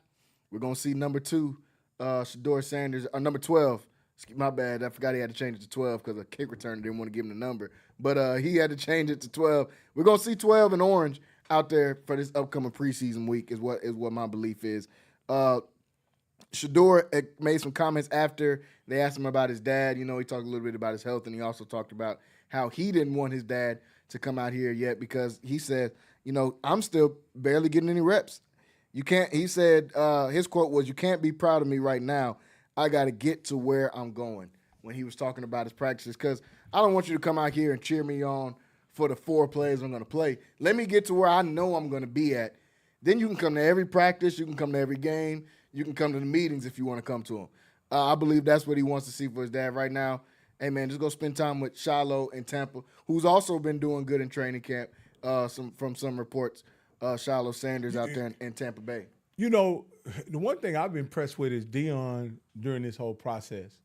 we're going to see number 2, Shedur Sanders, or number 12. My bad. I forgot he had to change it to 12 because a kick returner didn't want to give him the number. But he had to change it to 12. We're going to see 12 in orange out there for this upcoming preseason week is what my belief is. Shedur made some comments after they asked him about his dad. You know, he talked a little bit about his health, and he also talked about how he didn't want his dad to come out here yet because he said, I'm still barely getting any reps. You can't, he said, his quote was, "You can't be proud of me right now. I got to get to where I'm going," when he was talking about his practices, because I don't want you to come out here and cheer me on for the 4 plays I'm going to play. Let me get to where I know I'm going to be at. Then you can come to every practice. You can come to every game. You can come to the meetings if you want to come to them. I believe that's what he wants to see for his dad right now. Hey, man, just go spend time with Shiloh in Tampa, who's also been doing good in training camp from some reports. Shiloh Sanders out there in Tampa Bay. You know, the one thing I've been impressed with is Dion during this whole process,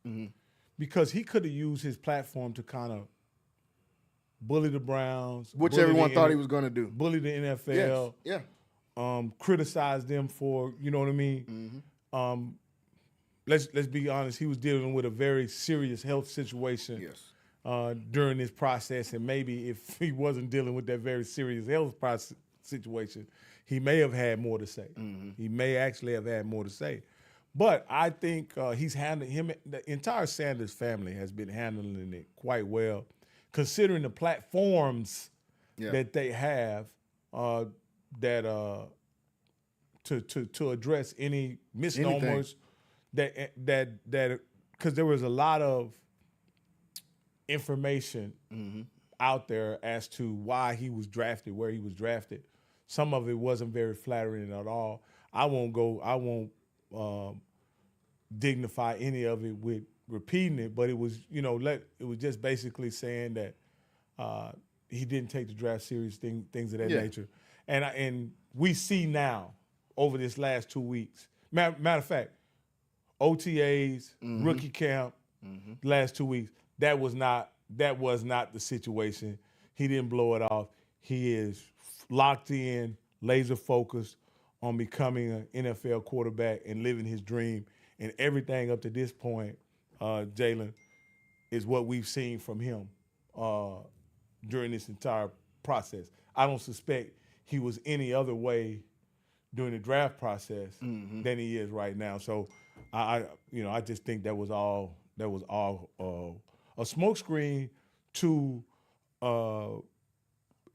because he could have used his platform to kind of bully the Browns, Which bully everyone the thought he was going to do. bully the NFL, Yes. Yeah. criticize them for, you know what I mean. Let's be honest, he was dealing with a very serious health situation. Yes. During this process, and maybe if he wasn't dealing with that very serious health situation, he may have had more to say. He may actually have had more to say. But I think he's handling the entire Sanders family has been handling it quite well, considering the platforms that they have to address any misnomers that because there was a lot of information out there as to why he was drafted, where he was drafted. Some of it wasn't very flattering at all. I won't dignify any of it with repeating it, but it was, it was just basically saying that he didn't take the draft serious, things of that nature. And we see now over this last 2 weeks, matter of fact, OTAs, rookie camp, last 2 weeks, that was not the situation. He didn't blow it off. He is locked in, laser focused on becoming an NFL quarterback and living his dream. And everything up to this point, Jalen, is what we've seen from him during this entire process. I don't suspect he was any other way during the draft process than he is right now. So I just think that was all a smokescreen to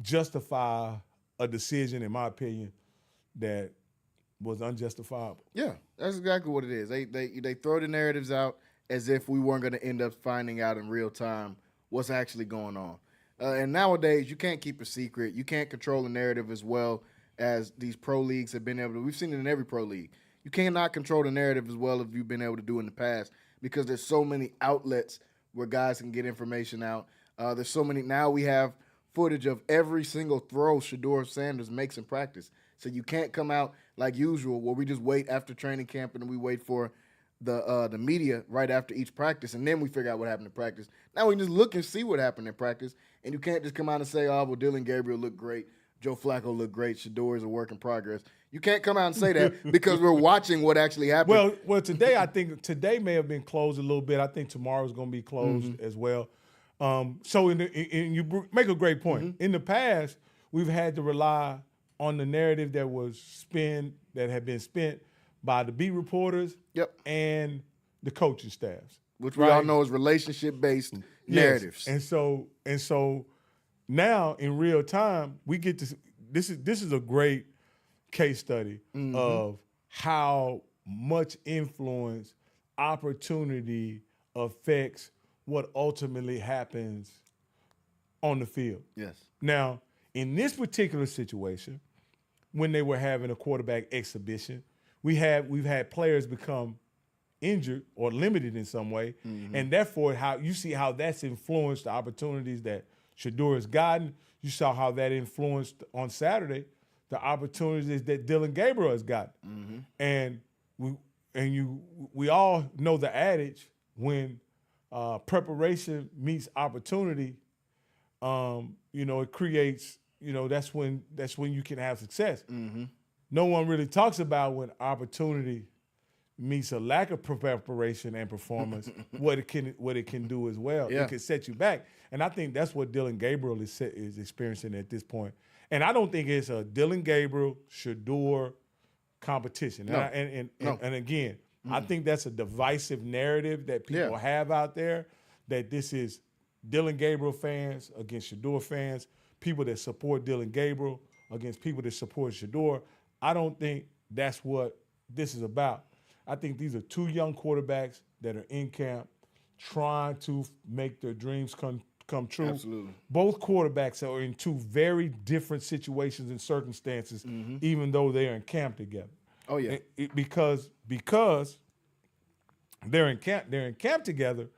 justify a decision, in my opinion, that was unjustifiable. Yeah, that's exactly what it is. They throw the narratives out as if we weren't going to end up finding out in real time what's actually going on. And nowadays, you can't keep a secret. You can't control the narrative as well as these pro leagues have been able to. We've seen it in every pro league. You cannot control the narrative as well as you've been able to do in the past because there's so many outlets where guys can get information out. There's so many. Now we have footage of every single throw Shedur Sanders makes in practice. So you can't come out like usual where we just wait after training camp and we wait for the media right after each practice, and then we figure out what happened in practice. Now we can just look and see what happened in practice, and you can't just come out and say, oh, well, Dylan Gabriel looked great, Joe Flacco looked great, Shedur is a work in progress. You can't come out and say that because we're watching what actually happened. Well, today I think today may have been closed a little bit. I think tomorrow's going to be closed as well. So you make a great point. In the past, we've had to rely on the narrative that had been spent by the beat reporters and the coaching staffs, which we all know is relationship-based narratives. And so now in real time, we get to this is a great case study of how much influence, opportunity affects what ultimately happens on the field. Yes. Now, in this particular situation, when they were having a quarterback exhibition, we've had players become injured or limited in some way, and therefore how that's influenced the opportunities that Shedur has gotten. You saw how that influenced on Saturday the opportunities that Dylan Gabriel has gotten, and we all know the adage when preparation meets opportunity, it creates. That's when you can have success. No one really talks about when opportunity meets a lack of preparation and performance, what it can do as well. Yeah. It can set you back, and I think that's what Dylan Gabriel is experiencing at this point. And I don't think it's a Dylan Gabriel Shedur competition. No. And again, I think that's a divisive narrative that people have out there, that this is Dylan Gabriel fans against Shedur fans, people that support Dylan Gabriel against people that support Shedur. I don't think that's what this is about. I think these are two young quarterbacks that are in camp trying to make their dreams come true. Absolutely. Both quarterbacks are in two very different situations and circumstances, even though they are in camp together. Oh yeah. Because they're in camp together,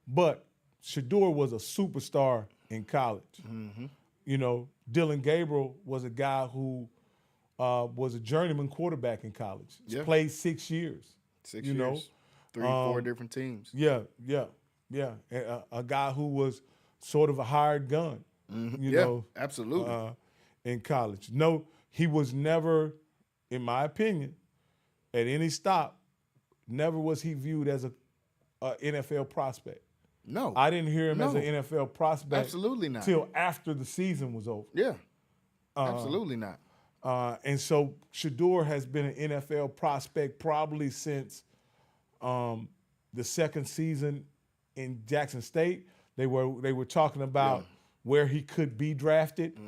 but Shedur was a superstar in college. Dylan Gabriel was a guy who was a journeyman quarterback in college. He's Yeah. played 6 years. 6 you years. know? 3-4 different teams. Yeah. A guy who was sort of a hired gun, you Yeah, know, absolutely. in college. No, he was never, in my opinion, at any stop, never was he viewed as a NFL prospect. No. I didn't hear him as No. an NFL prospect Absolutely not. till after the season was over. Yeah. Absolutely not. And so Shedur has been an NFL prospect probably since the second season in Jackson State. They were talking about where he could be drafted.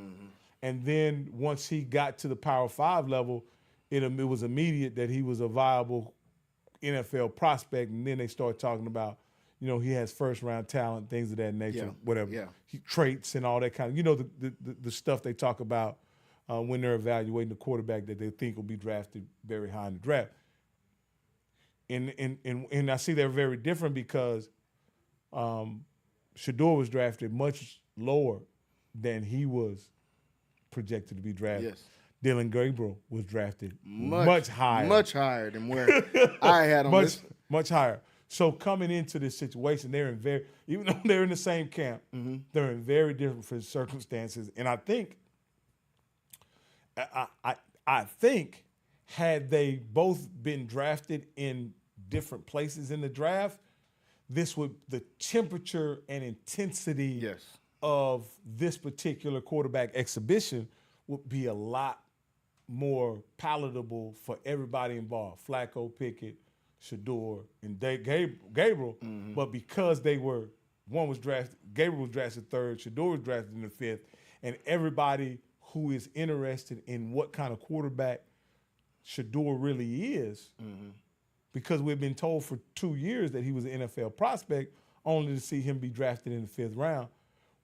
And then once he got to the Power 5 level, it was immediate that he was a viable NFL prospect. And then they started talking about, you know, he has first-round talent, things of that nature, whatever. Yeah. Traits and all that kind of, you know, the stuff they talk about when they're evaluating the quarterback that they think will be drafted very high in the draft. And I see they're very different because Shedur was drafted much lower than he was projected to be drafted. Yes. Dylan Gabriel was drafted much higher. Much higher than where I had on this. Much higher. So coming into this situation, even though they're in the same camp, they're in very different circumstances. And I think, I think, had they both been drafted in different places in the draft, the temperature and intensity of this particular quarterback exhibition would be a lot more palatable for everybody involved. Flacco, Pickett, Shedur, and Gabriel. But because Gabriel was drafted third, Shedur was drafted in the fifth, and everybody who is interested in what kind of quarterback Shedur really is, because we've been told for 2 years that he was an NFL prospect, only to see him be drafted in the fifth round.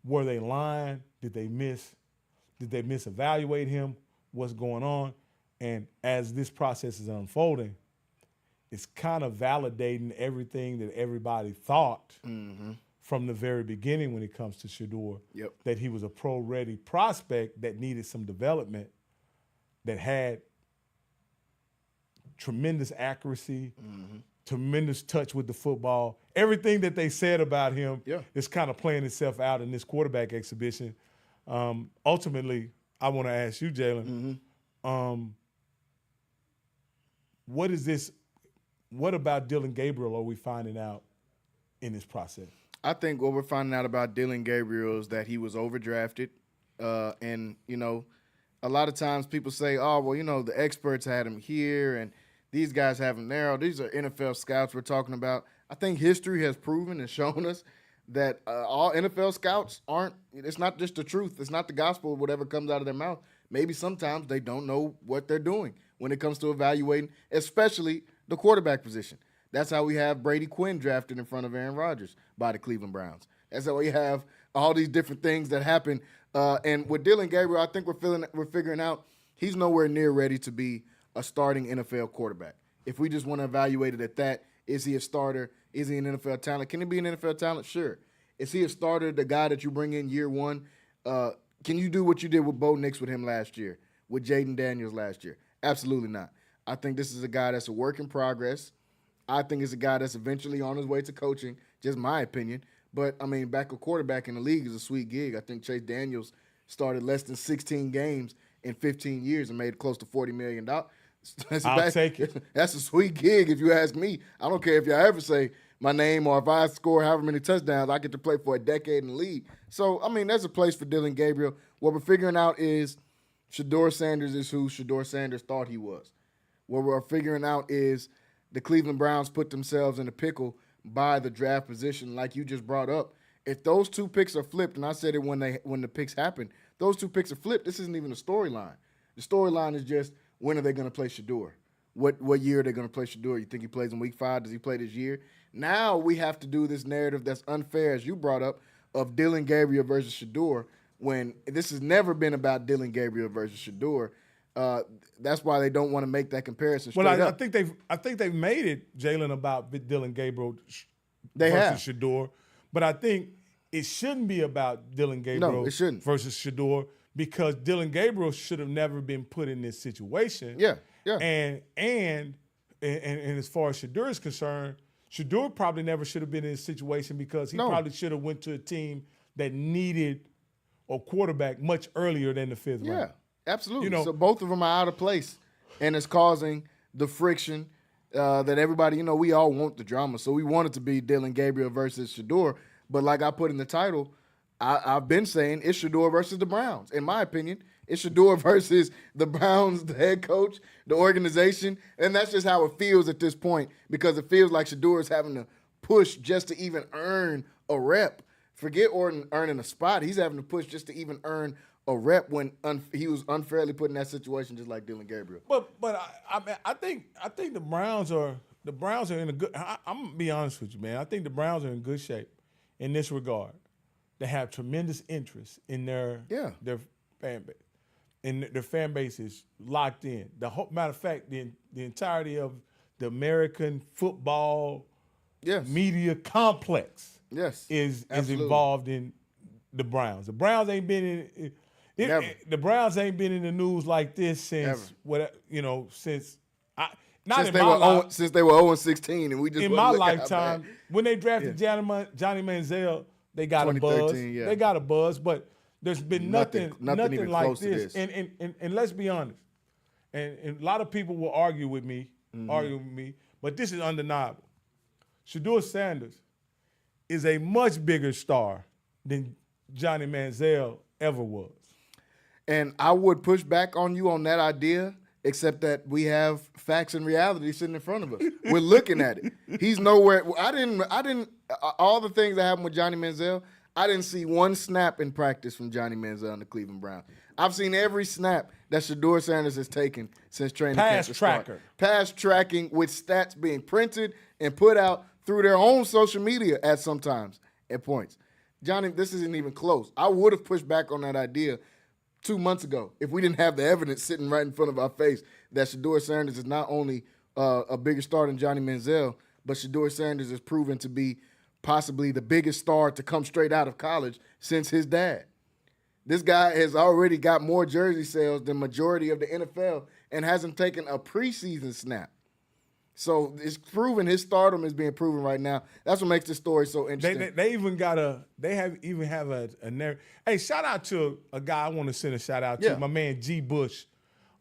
Were they lying? Did they misevaluate him? What's going on? And as this process is unfolding, it's kind of validating everything that everybody thought from the very beginning when it comes to Shedur, that he was a pro-ready prospect that needed some development, that had tremendous accuracy, tremendous touch with the football. Everything that they said about him is kind of playing itself out in this quarterback exhibition. Ultimately, I want to ask you, Jalen, what about Dylan Gabriel are we finding out in this process? I think what we're finding out about Dylan Gabriel is that he was overdrafted. And, you know, a lot of times people say, oh, well, you know, the experts had him here and these guys have him there. These are NFL scouts we're talking about. I think history has proven and shown us that all NFL scouts it's not just the truth. It's not the gospel, whatever comes out of their mouth. Maybe sometimes they don't know what they're doing when it comes to evaluating, especially the quarterback position. That's how we have Brady Quinn drafted in front of Aaron Rodgers by the Cleveland Browns. That's how we have all these different things that happen. And with Dylan Gabriel, I think we're figuring out he's nowhere near ready to be a starting NFL quarterback. If we just want to evaluate it at that, is he a starter? Is he an NFL talent? Can he be an NFL talent? Sure. Is he a starter, the guy that you bring in year one? Can you do what you did with Bo Nix with him last year, with Jaden Daniels last year? Absolutely not. I think this is a guy that's a work in progress. I think it's a guy that's eventually on his way to coaching, just my opinion. But, I mean, back a quarterback in the league is a sweet gig. I think Chase Daniels started less than 16 games in 15 years and made close to $40 million. I'll take it. That's a sweet gig if you ask me. I don't care if y'all ever say my name or if I score however many touchdowns, I get to play for a decade in the league. So, I mean, there's a place for Dylan Gabriel. What we're figuring out is Shedur Sanders is who Shedur Sanders thought he was. What we're figuring out is the Cleveland Browns put themselves in a pickle by the draft position, like you just brought up. If those two picks are flipped, and I said it when the picks happened, those two picks are flipped. This isn't even a storyline. The storyline is just when are they going to play Shedur? What year are they going to play Shedur? You think he plays in week 5? Does he play this year? Now we have to do this narrative that's unfair, as you brought up, of Dylan Gabriel versus Shedur, when this has never been about Dylan Gabriel versus Shedur. That's why they don't want to make that comparison. Well, I think they've made it, Jalen, about Dylan Gabriel versus Shedur. But I think it shouldn't be about Dylan Gabriel it shouldn't. versus Shedur, because Dylan Gabriel should have never been put in this situation. Yeah. And as far as Shedur is concerned, Shedur probably never should have been in this situation because he probably should have went to a team that needed a quarterback much earlier than the 5th round. Yeah, absolutely. You know, so both of them are out of place, and it's causing the friction that everybody, we all want the drama. So we want it to be Dylan Gabriel versus Shedur. But like I put in the title, I've been saying it's Shedur versus the Browns. In my opinion, it's Shedur versus the Browns, the head coach, the organization. And that's just how it feels at this point, because it feels like Shedur is having to push just to even earn a rep. Forget earning a spot. He's having to push just to even earn a rep when he was unfairly put in that situation, just like Dylan Gabriel. But I think the Browns are in a good. I'm gonna be honest with you, man. I think the Browns are in good shape in this regard. They have tremendous interest in their fan base, and their fan base is locked in. Matter of fact, the entirety of the American football media complex is involved in the Browns. The Browns ain't been in. The Browns ain't been in the news like this since since they were 0-16, and we just in my lifetime when they drafted Johnny Manziel, they got a buzz. Yeah. They got a buzz, but there's been nothing even like close to this. And let's be honest, and a lot of people will argue with me, but this is undeniable. Shedur Sanders is a much bigger star than Johnny Manziel ever was. And I would push back on you on that idea, except that we have facts and reality sitting in front of us. We're looking at it. He's nowhere. I didn't. All the things that happened with Johnny Manziel, I didn't see one snap in practice from Johnny Manziel in the Cleveland Browns. I've seen every snap that Shedur Sanders has taken since training camp. Pass tracking with stats being printed and put out through their own social media at sometimes at points. Johnny, this isn't even close. I would have pushed back on that idea 2 months ago if we didn't have the evidence sitting right in front of our face that Shedur Sanders is not only a bigger star than Johnny Manziel, but Shedur Sanders is proven to be possibly the biggest star to come straight out of college since his dad. This guy has already got more jersey sales than majority of the NFL and hasn't taken a preseason snap. So it's proven his stardom is being proven right now. That's what makes this story so interesting. They have a narrative. Hey, shout out to a guy I want to send a shout out to, my man G. Bush,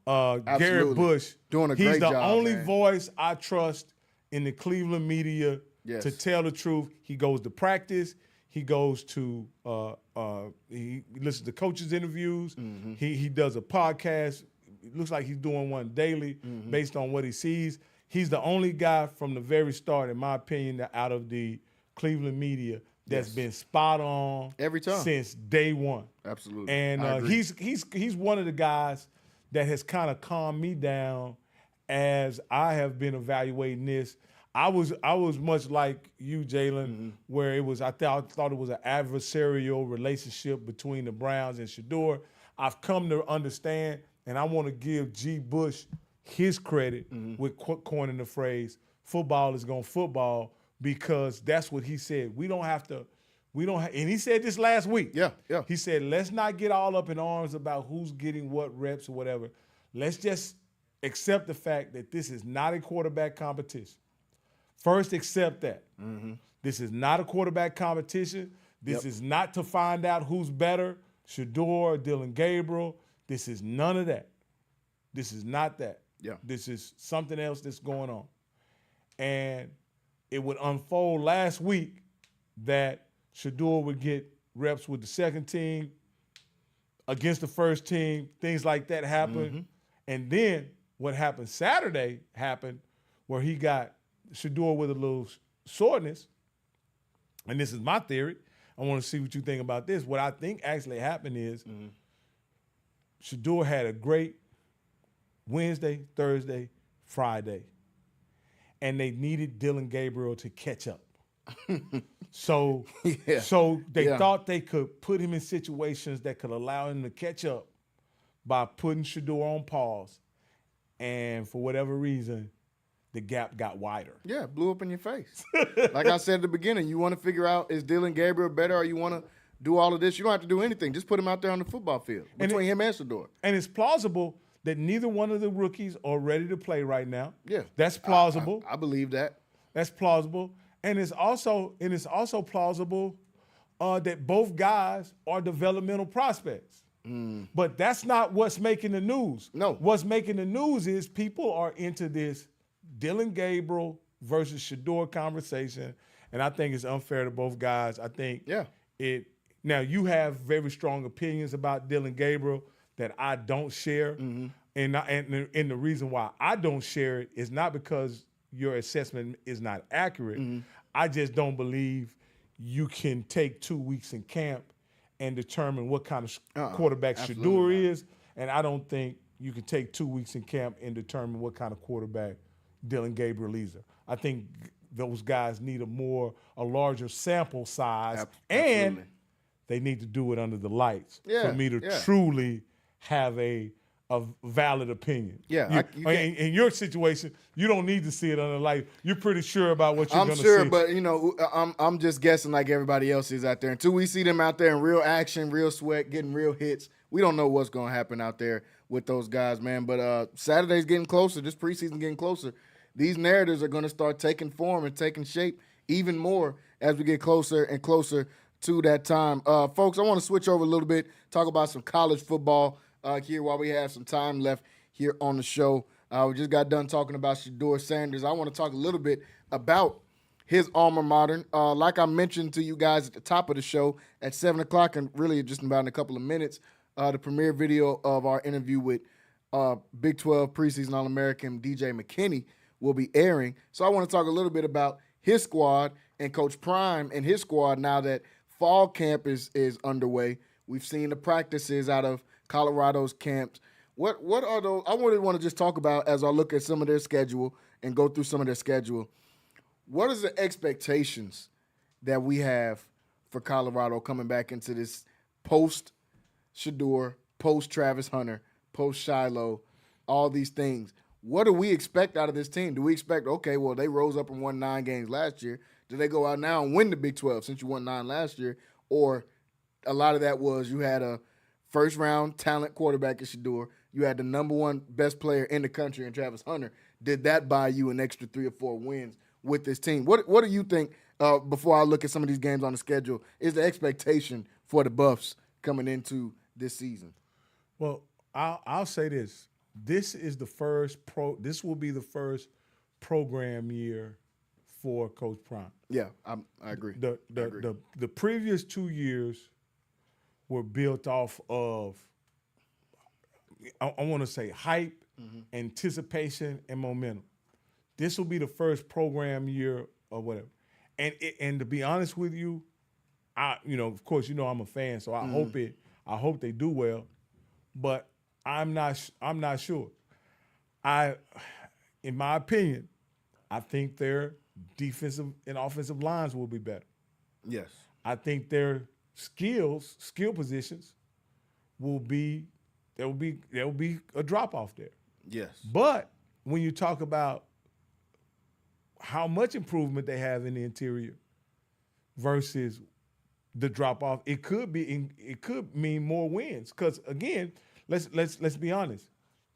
Garrett Bush. Doing a great job, He's the only man. voice I trust in the Cleveland media to tell the truth. He goes to practice. He goes to he listens to coaches' interviews. Mm-hmm. He does a podcast. It looks like he's doing one daily based on what he sees. He's the only guy from the very start, in my opinion, out of the Cleveland media that's been spot on every time since day one. Absolutely, and he's one of the guys that has kind of calmed me down as I have been evaluating this. I was much like you, Jalen, where it was I thought it was an adversarial relationship between the Browns and Shedur. I've come to understand, and I want to give G. Bush his credit with coining the phrase "football is going football," because that's what he said. And he said this last week. Yeah. He said, let's not get all up in arms about who's getting what reps or whatever. Let's just accept the fact that this is not a quarterback competition. First, accept that. This is not a quarterback competition. This is not to find out who's better, Shedur or Dylan Gabriel. This is none of that. This is not that. Yeah. This is something else that's going on. And it would unfold last week that Shedur would get reps with the second team, against the first team, things like that happen. And then what happened Saturday happened where he got Shedur with a little soreness. And this is my theory. I want to see what you think about this. What I think actually happened is Shedur had a great Wednesday, Thursday, Friday, and they needed Dylan Gabriel to catch up. So they thought they could put him in situations that could allow him to catch up by putting Shedur on pause. And for whatever reason, the gap got wider. Yeah, blew up in your face. Like I said at the beginning, you want to figure out, is Dylan Gabriel better, or you want to do all of this. You don't have to do anything. Just put him out there on the football field between him and Shedur. And it's plausible that neither one of the rookies are ready to play right now. Yeah. That's plausible. I believe that. That's plausible. And it's also plausible that both guys are developmental prospects. But that's not what's making the news. No. What's making the news is people are into this Dylan Gabriel versus Shedur conversation, and I think it's unfair to both guys. I think now you have very strong opinions about Dylan Gabriel that I don't share, and the reason why I don't share it is not because your assessment is not accurate. I just don't believe you can take 2 weeks in camp and determine what kind of quarterback Shedur is, and I don't think you can take 2 weeks in camp and determine what kind of quarterback Dylan Gabriel is. I think those guys need a larger sample size, and they need to do it under the lights for me to truly have a valid opinion. In your situation, you don't need to see it under the light. You're pretty sure about what you're going to see. I'm sure, but I'm just guessing like everybody else is out there. Until we see them out there in real action, real sweat, getting real hits, we don't know what's going to happen out there with those guys, man. But Saturday's getting closer. This preseason getting closer. These narratives are going to start taking form and taking shape even more as we get closer and closer to that time. Folks, I want to switch over a little bit, talk about some college football here while we have some time left here on the show. We just got done talking about Shedur Sanders. I want to talk a little bit about his alma mater. Like I mentioned to you guys at the top of the show at 7 o'clock, and really just about in a couple of minutes, the premiere video of our interview with Big 12 preseason All-American DJ McKinney will be airing. So I want to talk a little bit about his squad and Coach Prime and his squad now that fall camp is underway. We've seen the practices out of Colorado's camps. What are those? I really want to just talk about as I look at some of their schedule and go through some of their schedule. What is the expectations that we have for Colorado coming back into this post-Shedur, post-Travis Hunter, post-Shiloh, all these things? What do we expect out of this team? Do we expect, okay, well, they rose up and won 9 games last year. Do they go out now and win the Big 12 since you won 9 last year? Or a lot of that was you had a first-round talent quarterback at Shedur. You had the number one best player in the country in Travis Hunter. Did that buy you an extra 3 or 4 wins with this team? What do you think, before I look at some of these games on the schedule, is the expectation for the Buffs coming into this season? Well, I'll say this. This will be the first program year for Coach Prime. Yeah, I agree. The previous 2 years were built off of, I want to say, hype, anticipation, and momentum. This will be the first program year or whatever. And to be honest with you, of course, I'm a fan, so I hope they do well, but I'm not sure. In my opinion, I think their defensive and offensive lines will be better. Yes. I think their skill positions there will be a drop off there. Yes. But when you talk about how much improvement they have in the interior versus the drop off, it could mean more wins. Because again, let's be honest,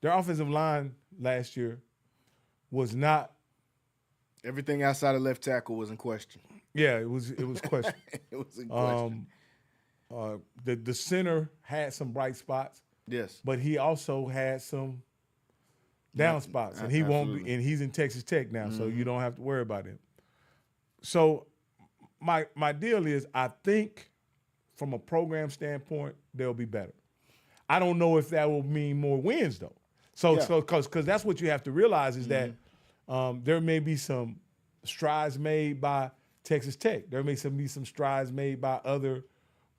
their offensive line last year was not. Everything outside of left tackle was in question. Yeah, it was questioned. It was in question. The center had some bright spots. Yes. But he also had some down spots. And he won't be, and he's in Texas Tech now, so you don't have to worry about him. So my deal is, I think from a program standpoint, they'll be better. I don't know if that will mean more wins though. So because that's what you have to realize is that there may be some strides made by Texas Tech. There may be some strides made by other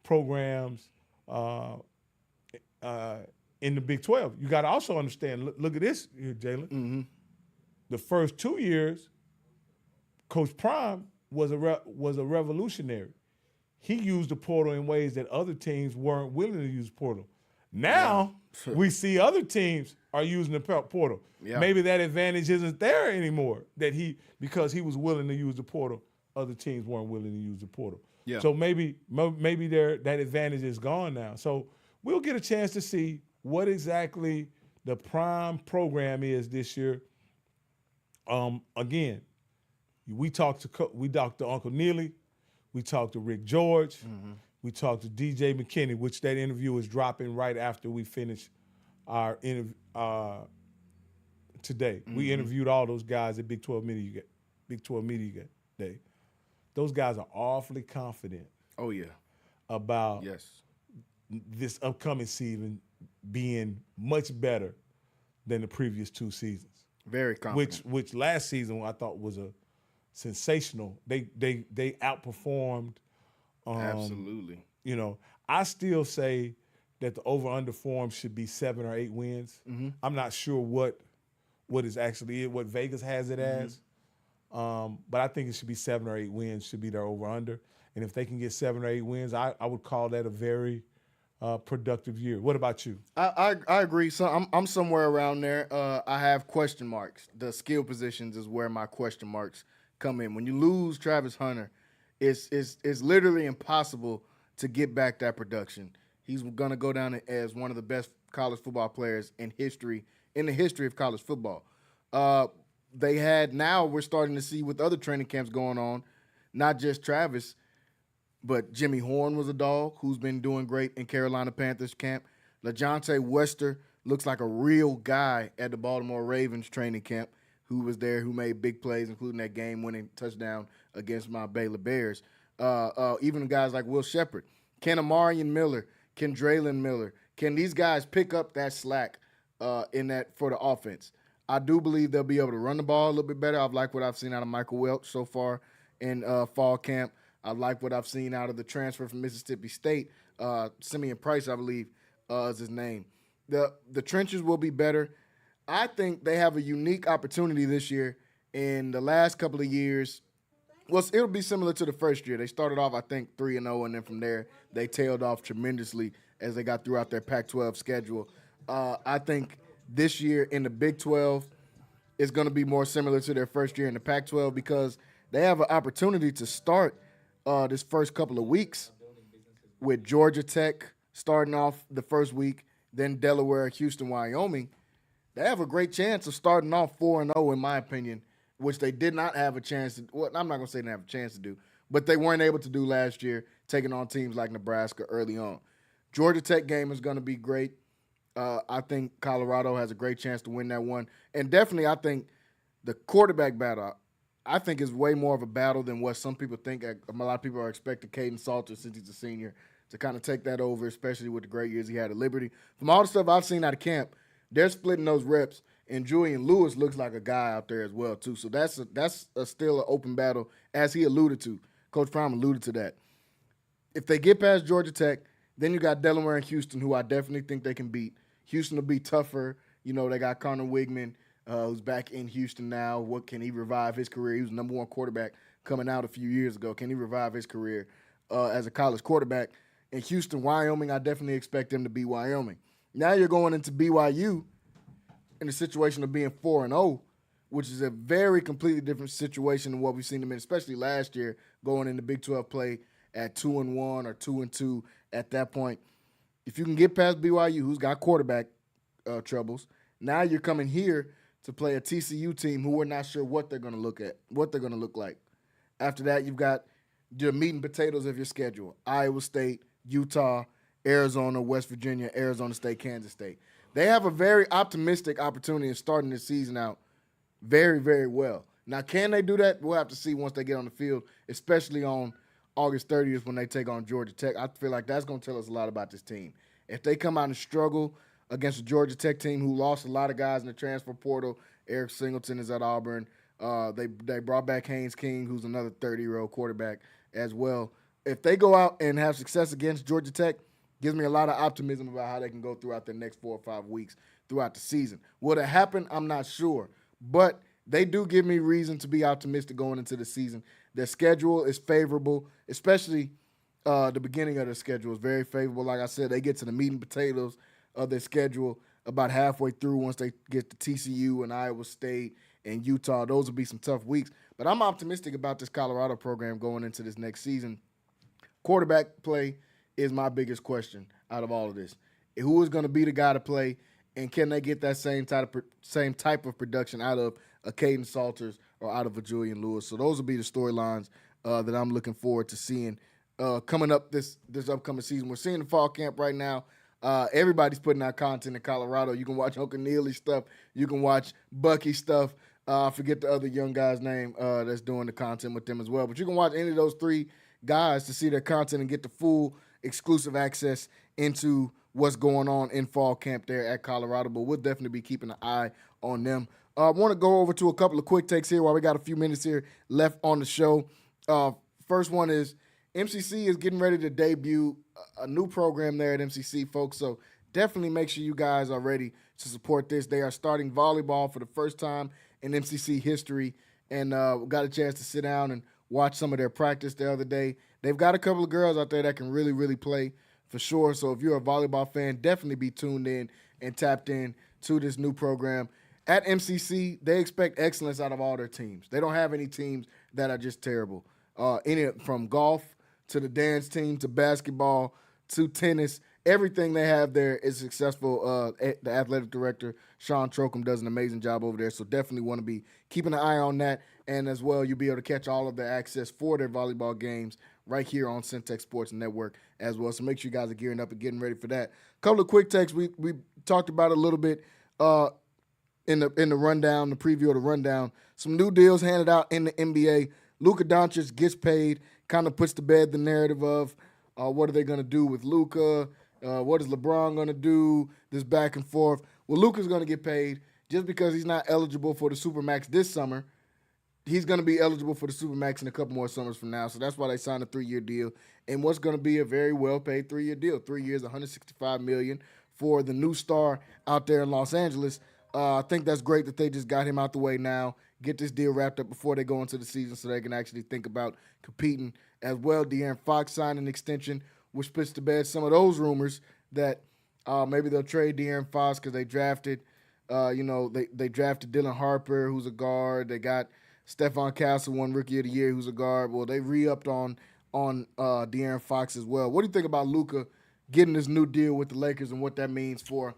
programs in the Big 12. You got to also understand. Look at this here, Jalen. The first 2 years, Coach Prime was a revolutionary. He used the portal in ways that other teams weren't willing to use portal. Now we see other teams are using the portal. Yeah. Maybe that advantage isn't there anymore. Because he was willing to use the portal other teams weren't willing to use the portal. Yeah. So maybe that advantage is gone now. So we'll get a chance to see what exactly the prime program is this year. Again, we talked to Uncle Neely, we talked to Rick George, we talked to DJ McKinney, which that interview is dropping right after we finish our interview today. We interviewed all those guys at Big 12 Media Day. Those guys are awfully confident. Oh yeah. About this upcoming season being much better than the previous 2 seasons. Very confident. Which last season I thought was a sensational. They outperformed. Absolutely. You know, I still say that the over-under form should be 7 or 8 wins. I'm not sure what is actually it, what Vegas has it as. But I think it should be 7 or 8 wins should be their over-under. And if they can get 7 or 8 wins, I would call that a very productive year. What about you? I agree. So I'm somewhere around there. I have question marks. The skill positions is where my question marks come in. When you lose Travis Hunter, it's literally impossible to get back that production. He's going to go down as one of the best college football players in the history of college football. We're starting to see with other training camps going on, not just Travis, but Jimmy Horn was a dog who's been doing great in Carolina Panthers camp. LaJohntay Wester looks like a real guy at the Baltimore Ravens training camp who was there, who made big plays, including that game-winning touchdown against my Baylor Bears. Even guys like Will Shepherd. Can Amarian Miller, can Draylen Miller, can these guys pick up that slack in that for the offense? I do believe they'll be able to run the ball a little bit better. I've liked what I've seen out of Michael Welch so far in fall camp. I like what I've seen out of the transfer from Mississippi State. Simeon Price, I believe, is his name. The trenches will be better. I think they have a unique opportunity this year. In the last couple of years, well, it'll be similar to the first year. They started off, I think, 3-0, and then from there they tailed off tremendously as they got throughout their Pac-12 schedule. I think this year in the Big 12 is going to be more similar to their first year in the Pac-12 because they have an opportunity to start this first couple of weeks with Georgia Tech starting off the first week, then Delaware, Houston, Wyoming. They have a great chance of starting off 4-0, in my opinion, which they did not have a chance to. Well, I'm not going to say they have a chance to do, but they weren't able to do last year, taking on teams like Nebraska early on. Georgia Tech game is going to be great. I think Colorado has a great chance to win that one. And definitely I think the quarterback battle, I think is way more of a battle than what some people think. A lot of people are expecting Caden Salter, since he's a senior, to kind of take that over, especially with the great years he had at Liberty. From all the stuff I've seen out of camp, they're splitting those reps, and Julian Lewis looks like a guy out there as well, too. So that's still an open battle, as he alluded to. Coach Prime alluded to that. If they get past Georgia Tech, then you got Delaware and Houston, who I definitely think they can beat. Houston will be tougher. You know, they got Connor Wigman, who's back in Houston now. What can he revive his career? He was the number 1 quarterback coming out a few years ago. Can he revive his career as a college quarterback? In Houston, Wyoming, I definitely expect them to beat Wyoming. Now you're going into BYU in the situation of being 4-0, which is a very completely different situation than what we've seen them in, especially last year, going into Big 12 play at 2-1 or 2-2 at that point. If you can get past BYU, who's got quarterback troubles, now you're coming here to play a TCU team who we're not sure what they're going to look like. After that, you've got the meat and potatoes of your schedule: Iowa State, Utah, Arizona, West Virginia, Arizona State, Kansas State. They have a very optimistic opportunity of starting this season out very, very well. Now, can they do that? We'll have to see once they get on the field, especially on August 30th when they take on Georgia Tech. I feel like that's going to tell us a lot about this team. If they come out and struggle against a Georgia Tech team who lost a lot of guys in the transfer portal, Eric Singleton is at Auburn. They brought back Haynes King, who's another 30-year-old quarterback as well. If they go out and have success against Georgia Tech, gives me a lot of optimism about how they can go throughout the next 4 or 5 weeks throughout the season. Will it happen? I'm not sure. But they do give me reason to be optimistic going into the season. Their schedule is favorable, especially the beginning of their schedule is very favorable. Like I said, they get to the meat and potatoes of their schedule about halfway through once they get to TCU and Iowa State and Utah. Those will be some tough weeks. But I'm optimistic about this Colorado program going into this next season. Quarterback play is my biggest question out of all of this. Who is going to be the guy to play, and can they get that same type of production out of a Caden Salters or out of a Julian Lewis? So those will be the storylines that I'm looking forward to seeing coming up this upcoming season. We're seeing the fall camp right now. Everybody's putting out content in Colorado. You can watch Uncle Neely stuff. You can watch Bucky stuff. I forget the other young guy's name that's doing the content with them as well. But you can watch any of those three guys to see their content and get the full exclusive access into what's going on in fall camp there at Colorado. But we'll definitely be keeping an eye on them. I want to go over to a couple of quick takes here while we got a few minutes here left on the show. First one is MCC is getting ready to debut a new program there at MCC, folks. So definitely make sure you guys are ready to support this. They are starting volleyball for the first time in MCC history, and got a chance to sit down and watch some of their practice the other day. They've got a couple of girls out there that can really, really play for sure. So if you're a volleyball fan, definitely be tuned in and tapped in to this new program. At MCC, they expect excellence out of all their teams. They don't have any teams that are just terrible. From golf to the dance team to basketball to tennis, everything they have there is successful. The athletic director, Sean Trocum, does an amazing job over there. So definitely want to be keeping an eye on that. And as well, you'll be able to catch all of the access for their volleyball games right here on Centex Sports Network as well. So make sure you guys are gearing up and getting ready for that. A couple of quick takes we talked about a little bit in the rundown, the preview of the rundown. Some new deals handed out in the NBA. Luka Doncic gets paid, kind of puts to bed the narrative of what are they going to do with Luka? What is LeBron going to do? This back and forth. Well, Luka's going to get paid just because he's not eligible for the Supermax this summer. He's going to be eligible for the Supermax in a couple more summers from now, so that's why they signed a 3-year deal. And what's going to be a very well-paid 3-year deal. 3 years, $165 million for the new star out there in Los Angeles. I think that's great that they just got him out the way now, get this deal wrapped up before they go into the season so they can actually think about competing as well. De'Aaron Fox signed an extension, which puts to bed some of those rumors that maybe they'll trade De'Aaron Fox because they drafted, they drafted Dylan Harper, who's a guard. They got Stephon Castle, won Rookie of the Year, who's a guard. Well, they re-upped on De'Aaron Fox as well. What do you think about Luka getting this new deal with the Lakers and what that means for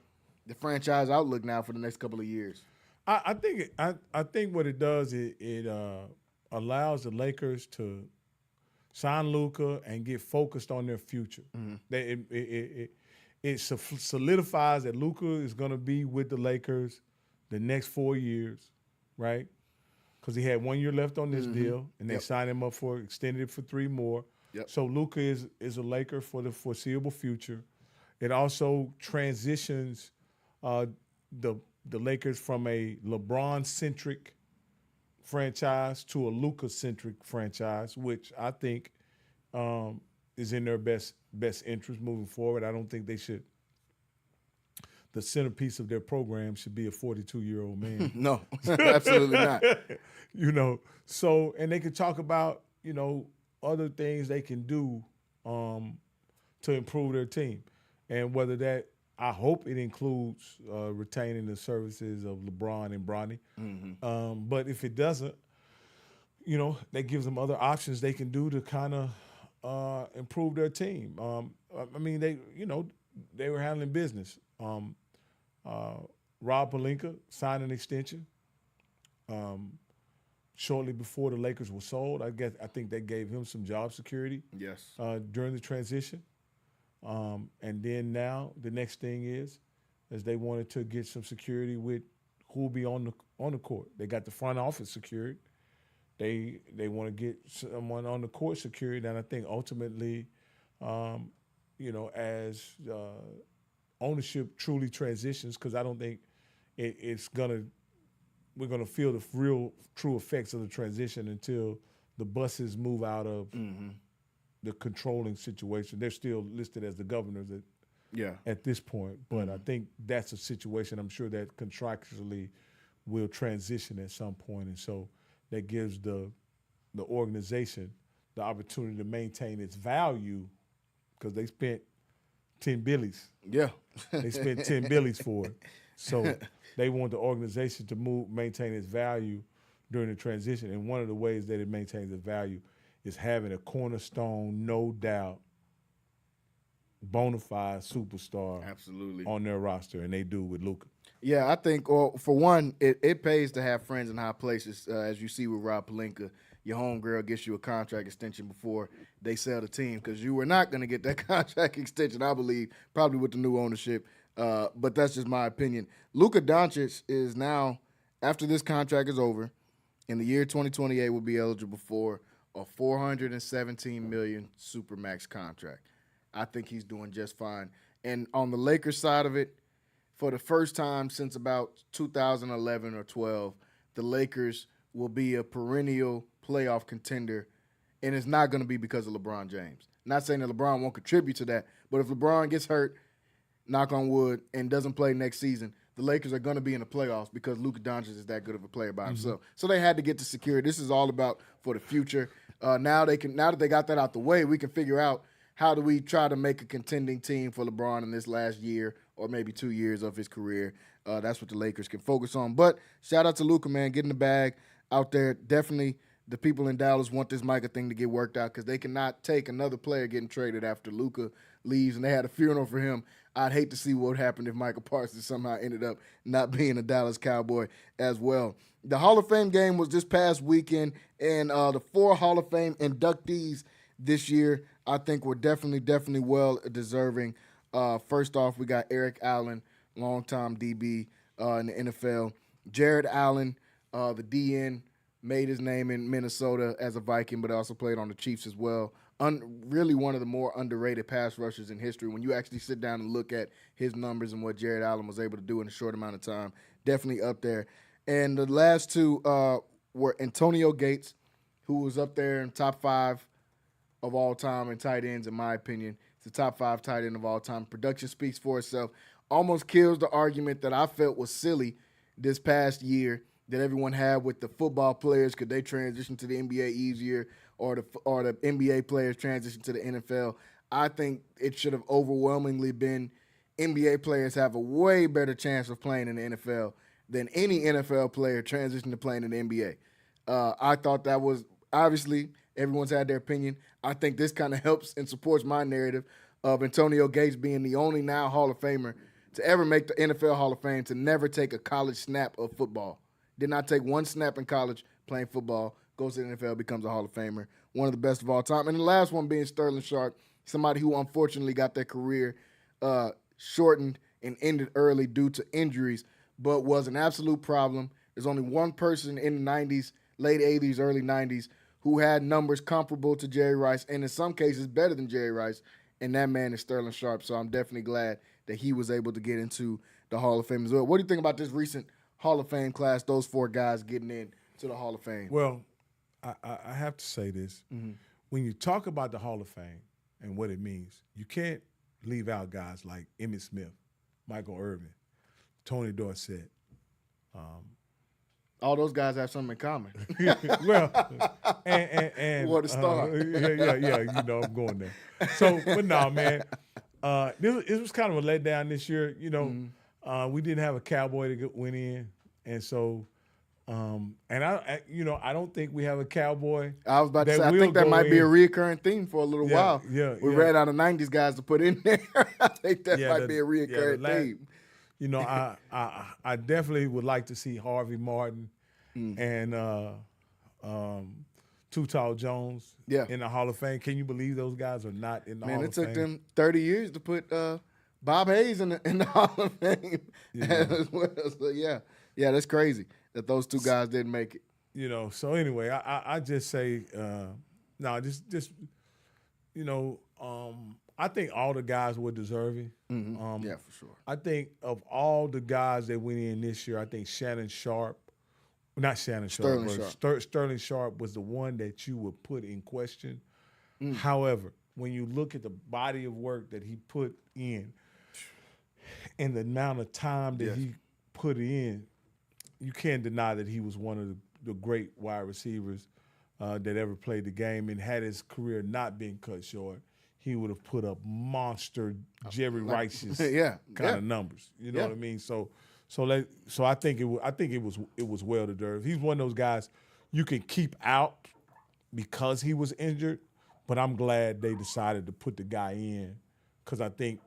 the franchise outlook now for the next couple of years? I think what it does it allows the Lakers to sign Luka and get focused on their future. Mm-hmm. It solidifies that Luka is going to be with the Lakers the next 4 years, right? Because he had 1 year left on this deal, and they signed him up extended it for 3 more. Yep. So Luka is a Laker for the foreseeable future. It also transitions the Lakers from a LeBron-centric franchise to a Luka-centric franchise, which I think is in their best interest moving forward. I don't think they should. The centerpiece of their program should be a 42-year-old man. No, absolutely not. So and they could talk about other things they can do to improve their team, and whether that. I hope it includes retaining the services of LeBron and Bronny. Mm-hmm. But if it doesn't, that gives them other options they can do to kind of improve their team. They were handling business. Rob Pelinka signed an extension shortly before the Lakers were sold. I think that gave him some job security. Yes. During the transition. And then now the next thing is they wanted to get some security with who will be on the court. They got the front office secured. They want to get someone on the court secured, and I think ultimately, as ownership truly transitions, because I don't think we're gonna feel the real true effects of the transition until the buses move out of. Mm-hmm. The controlling situation. They're still listed as the governors at this point, but I think that's a situation I'm sure that contractually will transition at some point, and so that gives the organization the opportunity to maintain its value because they spent 10 billies. Yeah. They spent 10 billies for it. So they want the organization to maintain its value during the transition. And one of the ways that it maintains its value is having a cornerstone, no doubt, bona fide superstar Absolutely. on their roster, and they do with Luka. Yeah, I think, or for one, it pays to have friends in high places. As you see with Rob Pelinka, your homegirl gets you a contract extension before they sell the team, because you were not going to get that contract extension, I believe, probably with the new ownership. But that's just my opinion. Luka Doncic is now, after this contract is over, in the year 2028 will be eligible for a $417 million Supermax contract. I think he's doing just fine. And on the Lakers side of it, for the first time since about 2011 or 12, the Lakers will be a perennial playoff contender, and it's not going to be because of LeBron James. Not saying that LeBron won't contribute to that, but if LeBron gets hurt, knock on wood, and doesn't play next season, the Lakers are going to be in the playoffs because Luka Doncic is that good of a player by himself. So they had to get to secure. This is all about for the future. Now that they got that out the way, we can figure out how do we try to make a contending team for LeBron in this last year or maybe 2 years of his career. That's what the Lakers can focus on. But shout out to Luka, man, getting the bag out there. Definitely the people in Dallas want this Micah thing to get worked out because they cannot take another player getting traded after Luka leaves, and they had a funeral for him. I'd hate to see what happened if Michael Parsons somehow ended up not being a Dallas Cowboy as well. The Hall of Fame game was this past weekend, and the 4 Hall of Fame inductees this year I think were definitely well deserving. First off, we got Eric Allen, longtime DB in the NFL. Jared Allen, the DN, made his name in Minnesota as a Viking, but also played on the Chiefs as well. Really one of the more underrated pass rushers in history. When you actually sit down and look at his numbers and what Jared Allen was able to do in a short amount of time, definitely up there. And the last two were Antonio Gates, who was up there in top 5 of all time in tight ends, in my opinion. It's the top 5 tight end of all time. Production speaks for itself. Almost kills the argument that I felt was silly this past year that everyone had with the football players. Could they transition to the NBA easier, or the NBA players transition to the NFL? I think it should have overwhelmingly been NBA players have a way better chance of playing in the NFL than any NFL player transitioning to playing in the NBA. I thought that was, obviously, everyone's had their opinion. I think this kind of helps and supports my narrative of Antonio Gates being the only now Hall of Famer to ever make the NFL Hall of Fame to never take a college snap of football. Did not take one snap in college playing football, goes to the NFL, becomes a Hall of Famer. One of the best of all time. And the last one being Sterling Sharp, somebody who unfortunately got their career shortened and ended early due to injuries, but was an absolute problem. There's only one person in the 90s, late 80s, early 90s, who had numbers comparable to Jerry Rice, and in some cases better than Jerry Rice, and that man is Sterling Sharp. So I'm definitely glad that he was able to get into the Hall of Fame as well. What do you think about this recent Hall of Fame class, those 4 guys getting in to the Hall of Fame? Well, I have to say this. Mm-hmm. When you talk about the Hall of Fame and what it means, you can't leave out guys like Emmitt Smith, Michael Irvin, Tony Dorsett. All those guys have something in common. Well, and what a start. Yeah, you know, I'm going there. So, but no, man, this was kind of a letdown this year. You know, we didn't have a Cowboy to win in, and so, and I don't think we have a Cowboy. I was about to say, I think that might be a reoccurring theme for a little while. Yeah, we ran out of 90s guys to put in there. I think that might be a reoccurring theme. You know, I definitely would like to see Harvey Martin and Too Tall Jones in the Hall of Fame. Can you believe those guys are not in the Hall of Fame? Man, it took them 30 years to put Bob Hayes in the Hall of Fame as well. So, yeah, that's crazy that those 2 guys didn't make it. You know, so anyway, I just say, just you know, I think all the guys were deserving. Mm-hmm. Yeah, for sure. I think of all the guys that went in this year, I think Sterling Sharp was the one that you would put in question. However, when you look at the body of work that he put in and the amount of time that he put in, you can't deny that he was one of the great wide receivers that ever played the game. And had his career not been cut short, he would have put up monster Jerry Rice's kind of numbers. You know what I mean? So So I think it was well deserved. He's one of those guys you can keep out because he was injured, but I'm glad they decided to put the guy in because I think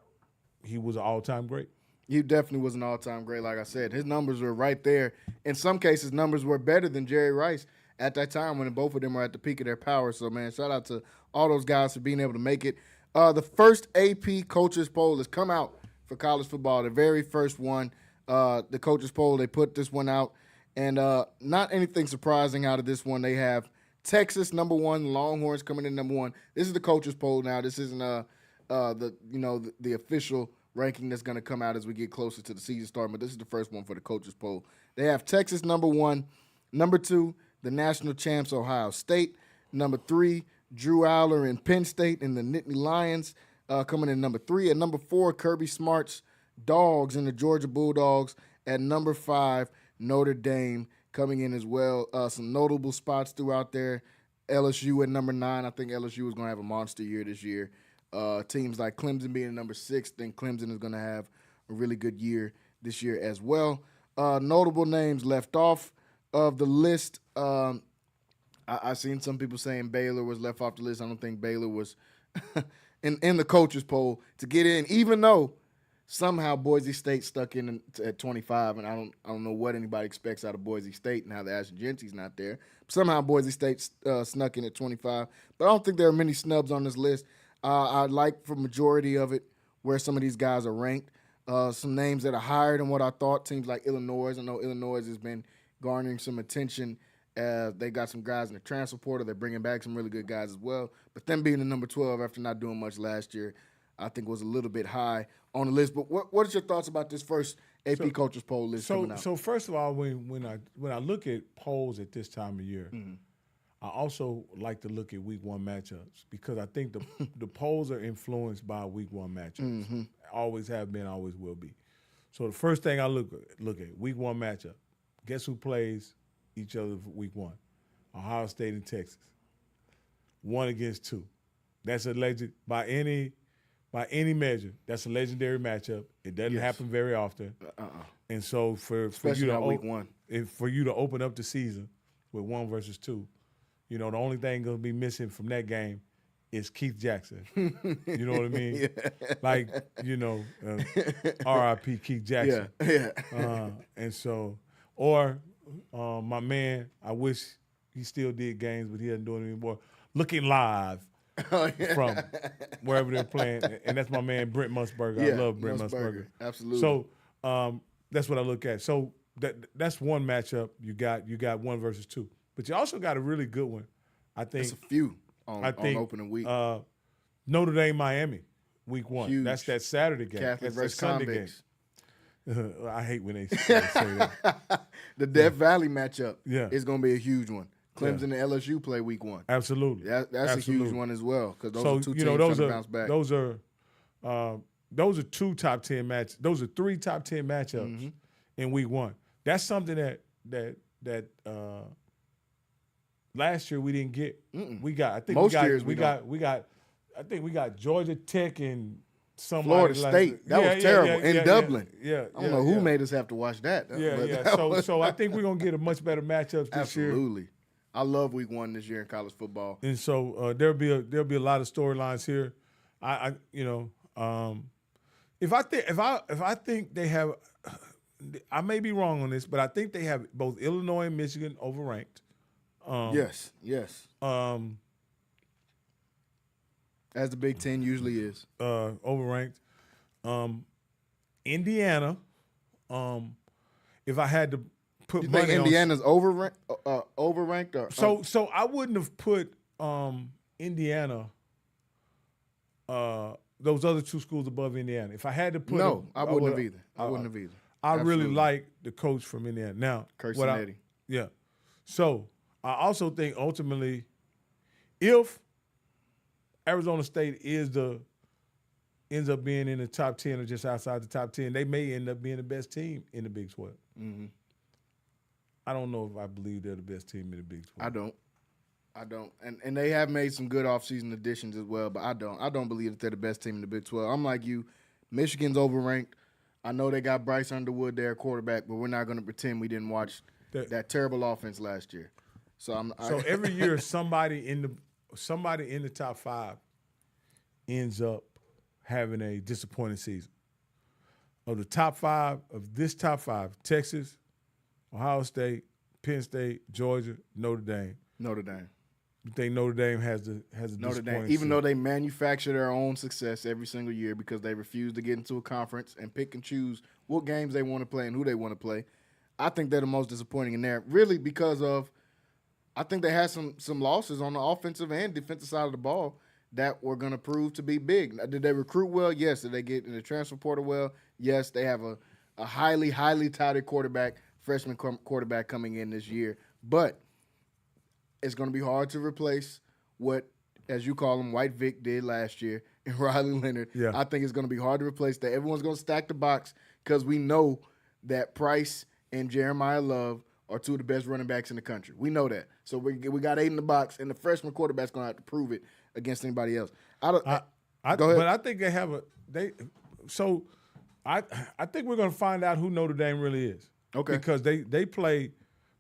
he was an all-time great. He definitely was an all-time great. Like I said, his numbers were right there. In some cases, numbers were better than Jerry Rice at that time when both of them were at the peak of their power. So, man, shout out to all those guys for being able to make it. The first AP coaches poll has come out for college football, the very first one. The coaches poll, they put this one out. And not anything surprising out of this one. They have Texas number 1, Longhorns coming in number 1. This is the coaches poll now. This isn't the official ranking that's going to come out as we get closer to the season start, but this is the first one for the coaches poll. They have Texas number 1, number 2, the national champs Ohio State, number 3, Drew Aller and Penn State and the Nittany Lions coming in number 3. At number 4, Kirby Smart's Dogs and the Georgia Bulldogs. At number 5, Notre Dame coming in as well. Some notable spots throughout there. LSU at number 9. I think LSU is going to have a monster year this year. Teams like Clemson being number 6, then Clemson is going to have a really good year this year as well. Notable names left off of the list. I seen some people saying Baylor was left off the list. I don't think Baylor was in the coaches poll to get in, even though somehow Boise State stuck in at 25, and I don't know what anybody expects out of Boise State and how the Ashton Genty's not there. Somehow Boise State snuck in at 25, but I don't think there are many snubs on this list. I like for majority of it where some of these guys are ranked. Some names that are higher than what I thought. Teams like Illinois. I know Illinois has been garnering some attention. They got some guys in the transfer portal. They're bringing back some really good guys as well. But them being the number 12 after not doing much last year, I think was a little bit high on the list. But what is your thoughts about this first AP coaches poll list coming out? So first of all, when I look at polls at this time of year, I also like to look at week 1 matchups because I think the polls are influenced by week 1 matchups. Always have been, always will be. So the first thing I look at, week 1 matchup. Guess who plays each other for week 1? Ohio State and Texas. 1 against 2. That's a legend by any measure. That's a legendary matchup. It doesn't happen very often. And so for you to week 1, for you to open up the season with 1 versus 2, the only thing going to be missing from that game is Keith Jackson. You know what I mean? Like, R.I.P. Keith Jackson. And so, or my man, I wish he still did games, but he doesn't do it anymore. Looking live from wherever they're playing, and that's my man Brent Musburger. I love Brent Musburger. Absolutely. So that's what I look at. So that's one matchup. You got 1 versus 2. But you also got a really good one, I think. There's a few on opening week. Notre Dame, Miami, week 1. Huge. That's that Saturday game. Catholic versus Sunday convicts. game. I hate when they say that. The Death Valley matchup is going to be a huge one. Clemson and LSU play week 1. Absolutely. That's Absolutely. a huge one as well because those are two teams trying to bounce back. Those are 2 top 10 matches. Those are 3 top 10 matchups in week 1. That's something that last year we didn't get. We got. I think Most we got. years we got. I think we got Georgia Tech and somebody Florida State. That was terrible in Dublin. Yeah, I don't know who made us have to watch that. So I think we're gonna get a much better matchups this year. Absolutely. I love week 1 this year in college football. And so there'll be a lot of storylines here. If I think they have, I may be wrong on this, but I think they have both Illinois and Michigan overranked. Yes. As the Big Ten usually is. Overranked. Indiana, if I had to put You money think Indiana's overranked or So I wouldn't have put Indiana, those other 2 schools above Indiana. If I had to put No, I wouldn't have either. I wouldn't have either. I really Absolutely. like the coach from Indiana. Now, Curcinetti. Yeah. So I also think ultimately, if Arizona State ends up being in the top 10 or just outside the top 10, they may end up being the best team in the Big 12. I don't know if I believe they're the best team in the Big 12. I don't. And they have made some good offseason additions as well, but I don't believe that they're the best team in the Big 12. I'm like you. Michigan's overranked. I know they got Bryce Underwood there, quarterback, but we're not going to pretend we didn't watch that terrible offense last year. So every year somebody in the top 5 ends up having a disappointing season. Of the top 5 of this top 5, Texas, Ohio State, Penn State, Georgia, Notre Dame. Notre Dame. You think Notre Dame has a Notre Dame, disappointing even though season? they manufacture their own success every single year because they refuse to get into a conference and pick and choose what games they want to play and who they want to play, I think they're the most disappointing in there. Really, because of I think they had some losses on the offensive and defensive side of the ball that were going to prove to be big. Now, did they recruit well? Yes. Did they get in the transfer portal well? Yes. They have a highly, highly touted freshman quarterback coming in this year. But it's going to be hard to replace what, as you call him, White Vic did last year and Riley Leonard. Yeah. I think it's going to be hard to replace that. Everyone's going to stack the box because we know that Price and Jeremiah Love are 2 of the best running backs in the country. We know that. So we got 8 in the box, and the freshman quarterback's going to have to prove it against anybody else. Go ahead. But I think they have So I think we're going to find out who Notre Dame really is. Okay. Because they play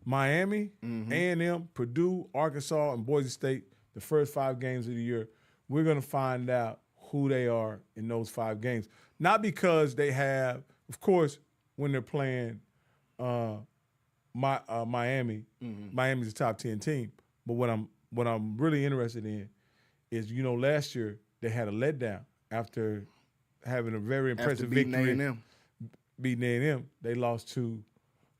Miami, A&M, Purdue, Arkansas, and Boise State the first 5 games of the year. We're going to find out who they are in those 5 games. Not because they have, of course, when they're playing Miami, Miami's a top 10 team. But what I'm really interested in is, last year they had a letdown after having a very impressive victory. Beating A&M, they lost to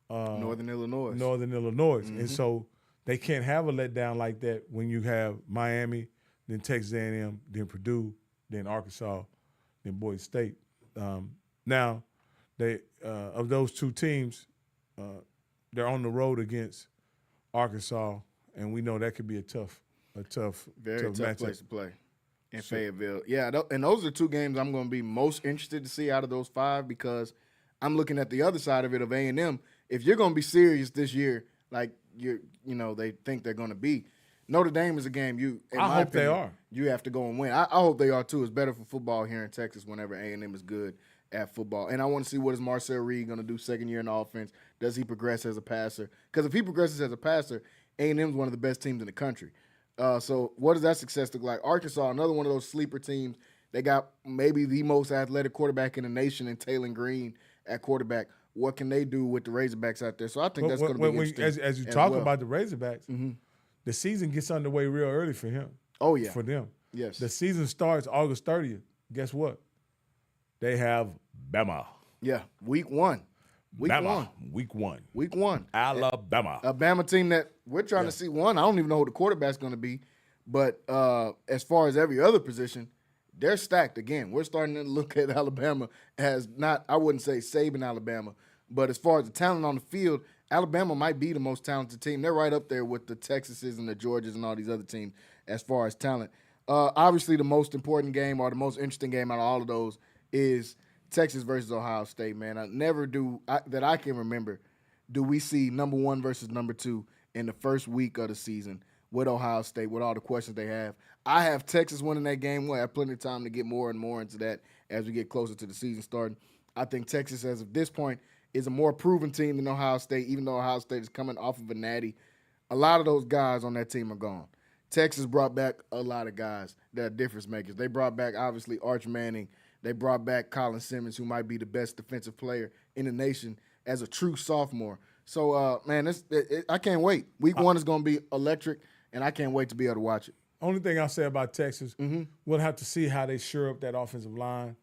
Northern Illinois. And so they can't have a letdown like that when you have Miami, then Texas A&M, then Purdue, then Arkansas, then Boise State. Now, they of those 2 teams, they're on the road against Arkansas, and we know that could be a tough matchup. Place to play in Fayetteville. Yeah, and those are 2 games I'm going to be most interested to see out of those 5 because I'm looking at the other side of it of A&M. If you're going to be serious this year, like they think they're going to be, Notre Dame is a game I hope they are. You have to go and win. I hope they are too. It's better for football here in Texas whenever A&M is good at football. And I want to see what is Marcel Reed going to do second year in the offense. Does he progress as a passer? Because if he progresses as a passer, A&M is one of the best teams in the country. So what does that success look like? Arkansas, another one of those sleeper teams. They got maybe the most athletic quarterback in the nation in Taylon Green at quarterback. What can they do with the Razorbacks out there? So I think that's going to be interesting. As you talk about the Razorbacks, the season gets underway real early for him. Oh, yeah. For them. Yes. The season starts August 30th. Guess what? They have Bama. Yeah, week 1. Week 1. Week 1. Alabama. A Bama team that we're trying to see one. I don't even know who the quarterback's going to be. But as far as every other position, they're stacked again. We're starting to look at Alabama as not, I wouldn't say Saban Alabama, but as far as the talent on the field, Alabama might be the most talented team. They're right up there with the Texases and the Georgias and all these other teams as far as talent. Obviously, the most important game or the most interesting game out of all of those is Texas versus Ohio State, man. That I can remember, do we see number 1 versus number 2 in the first week of the season with Ohio State, with all the questions they have. I have Texas winning that game. We'll have plenty of time to get more and more into that as we get closer to the season starting. I think Texas, as of this point, is a more proven team than Ohio State, even though Ohio State is coming off of a natty. A lot of those guys on that team are gone. Texas brought back a lot of guys that are difference makers. They brought back, obviously, Arch Manning. They brought back Colin Simmons, who might be the best defensive player in the nation as a true sophomore. So, man, I can't wait. Week 1 is going to be electric, and I can't wait to be able to watch it. Only thing I'll say about Texas, we'll have to see how they shore up that offensive line.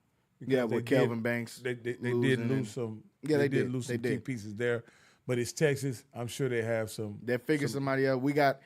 Yeah, with Kelvin Banks. They did lose some. Yeah, they did lose some key pieces there. But it's Texas. I'm sure they have some. They figure somebody out. We got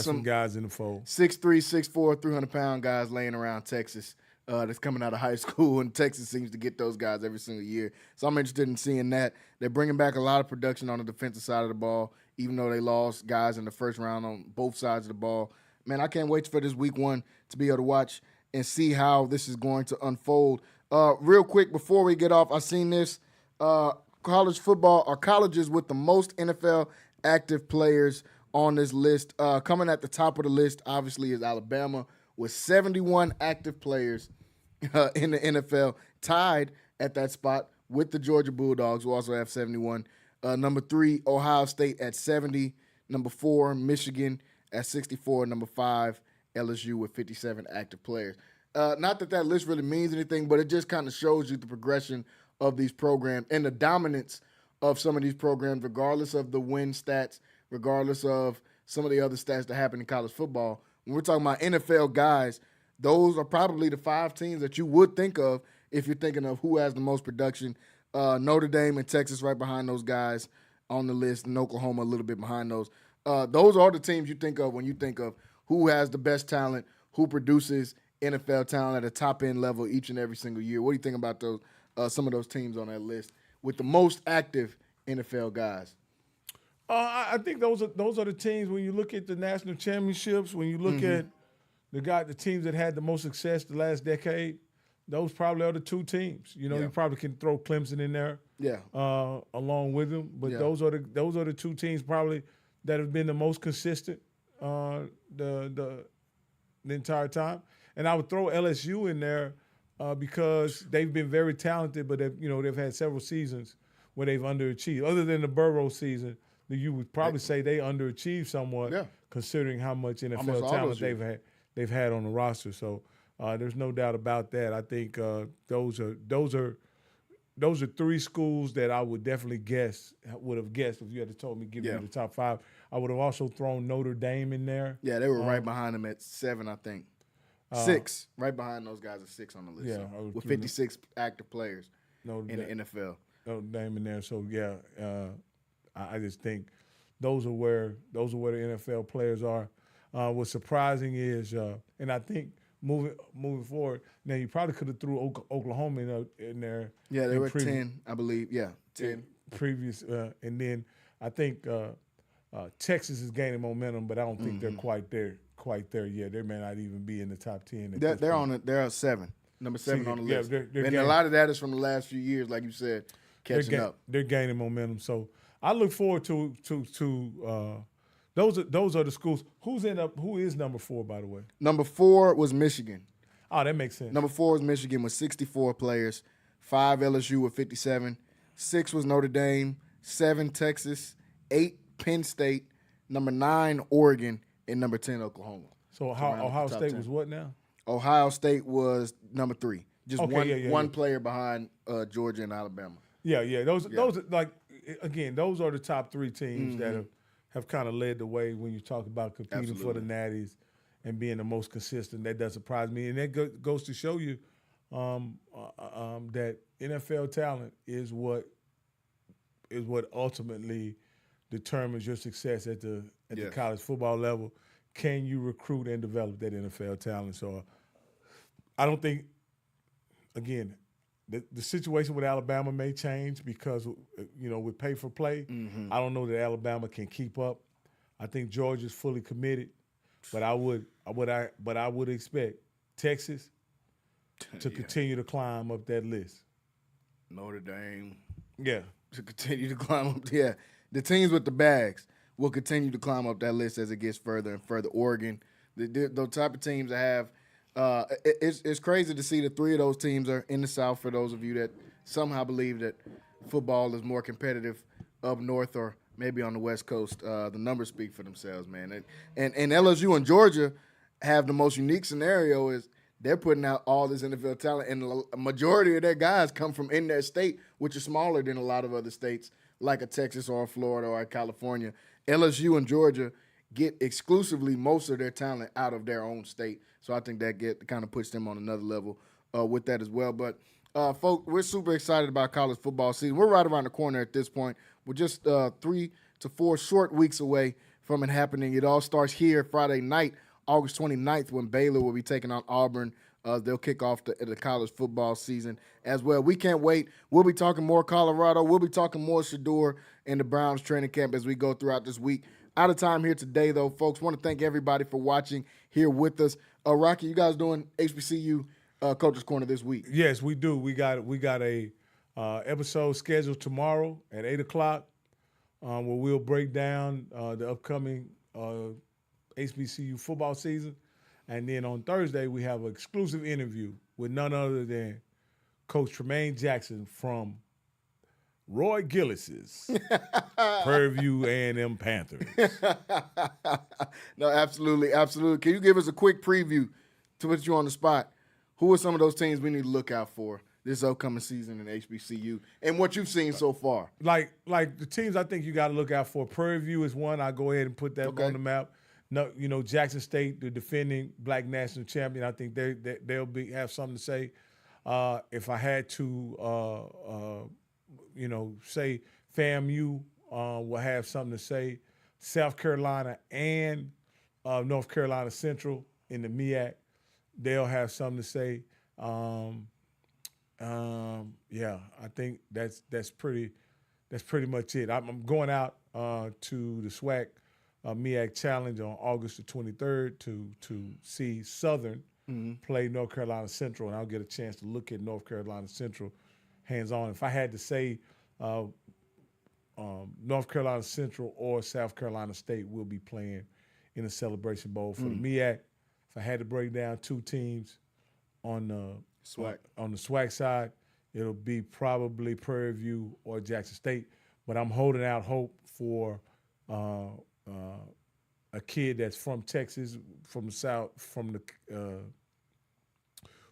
some guys in the fold. 6'3", 6'4", 300-pound guys laying around Texas that's coming out of high school, and Texas seems to get those guys every single year. So I'm interested in seeing that. They're bringing back a lot of production on the defensive side of the ball, even though they lost guys in the first round on both sides of the ball. Man, I can't wait for this week 1 to be able to watch and see how this is going to unfold. Real quick, before we get off, I seen this. College football, or colleges with the most NFL active players on this list. Coming at the top of the list, obviously, is Alabama with 71 active players in the NFL. Tied at that spot with the Georgia Bulldogs, who also have 71. Number 3, Ohio State at 70. Number 4, Michigan at 64. Number 5, LSU with 57 active players. Not that list really means anything, but it just kind of shows you the progression of these programs and the dominance of some of these programs, regardless of the win stats, regardless of some of the other stats that happen in college football. When we're talking about NFL guys, those are probably the 5 teams that you would think of if you're thinking of who has the most production. Notre Dame and Texas right behind those guys on the list, and Oklahoma a little bit behind those. Those are the teams you think of when you think of who has the best talent, who produces NFL talent at a top-end level each and every single year. What do you think about those? Some of those teams on that list with the most active NFL guys? I think those are the teams when you look at the national championships, when you look at the teams that had the most success the last decade, those probably are the 2 teams. You know, you probably can throw Clemson in there, along with them. But those are the 2 teams probably that have been the most consistent the entire time. And I would throw LSU in there because they've been very talented, but they've had several seasons where they've underachieved. Other than the Burrow season, you would probably say they underachieved somewhat, considering how much NFL talent they've had on the roster. So there's no doubt about that. I think those are 3 schools that I would definitely would have guessed if you had told me give me the top 5. I would have also thrown Notre Dame in there. Yeah, they were right behind them at 7, I think. 6, right behind those guys at 6 on the list. Yeah, so, with 56 active players in the NFL. Notre Dame in there. So I just think those are where the NFL players are. What's surprising is, and I think moving forward, now you probably could have threw Oklahoma in there. Yeah, they were 10, I believe. Yeah, 10 previous, and then I think Texas is gaining momentum, but I don't think they're quite there yet. They may not even be in the top 10. They're at 7, number 7 on the list. And a lot of that is from the last few years, like you said, catching up. They're gaining momentum. So I look forward to those are the schools. Who is number 4, by the way? Number 4 was Michigan. Oh, that makes sense. Number 4 was Michigan with 64 players. 5 LSU with 57. 6 was Notre Dame. 7 Texas. 8 Penn State. Number 9 Oregon. And number 10 Oklahoma. So Ohio State was what now? Ohio State was number 3. Just one player behind Georgia and Alabama. Yeah. Those are like, again, those are the top 3 teams that have kind of led the way when you talk about competing for the Natties and being the most consistent. That does surprise me, and that goes to show you that NFL talent is what ultimately determines your success at the college football level. Can you recruit and develop that NFL talent? So I don't think, again, the situation with Alabama may change because, with pay for play, I don't know that Alabama can keep up. I think Georgia's fully committed, but I would expect Texas to continue to climb up that list. Notre Dame. Yeah. To continue to climb up. Yeah. The teams with the bags will continue to climb up that list as it gets further and further. Oregon, those type of teams that have it's crazy to see the 3 of those teams are in the South, for those of you that somehow believe that football is more competitive up north or maybe on the West Coast. The numbers speak for themselves, man. And LSU and Georgia have the most unique scenario is they're putting out all this NFL talent, and a majority of their guys come from in their state, which is smaller than a lot of other states like a Texas or a Florida or a California. LSU and Georgia get exclusively most of their talent out of their own state. So I think that kind of puts them on another level with that as well. But, folks, we're super excited about college football season. We're right around the corner at this point. We're just 3 to 4 short weeks away from it happening. It all starts here Friday night, August 29th, when Baylor will be taking on Auburn. They'll kick off the college football season as well. We can't wait. We'll be talking more Colorado. We'll be talking more Shedur and the Browns training camp as we go throughout this week. Out of time here today, though, folks. Want to thank everybody for watching here with us. Rocky, you guys doing HBCU Coaches Corner this week? Yes, we do. We got a episode scheduled tomorrow at 8:00 where we'll break down the upcoming HBCU football season. And then on Thursday, we have an exclusive interview with none other than Coach Tremaine Jackson from Roy Gillis's Prairie View A&M Panthers. No, absolutely, absolutely. Can you give us a quick preview to put you on the spot? Who are some of those teams we need to look out for this upcoming season in HBCU and what you've seen so far? Like the teams I think you got to look out for. Prairie View is one. I'll go ahead and put that on the map. No, Jackson State, the defending Black national champion. I think they'll have something to say. If I had to, say FAMU will have something to say. South Carolina and North Carolina Central in the MEAC, they'll have something to say. I think that's pretty much it. I'm going out to the SWAC MEAC Challenge on August the 23rd to see Southern play North Carolina Central, and I'll get a chance to look at North Carolina Central hands-on. If I had to say North Carolina Central or South Carolina State will be playing in the Celebration Bowl for the MEAC. If I had to break down two teams on the SWAC side, it'll be probably Prairie View or Jackson State. But I'm holding out hope for a kid that's from Texas, from the South,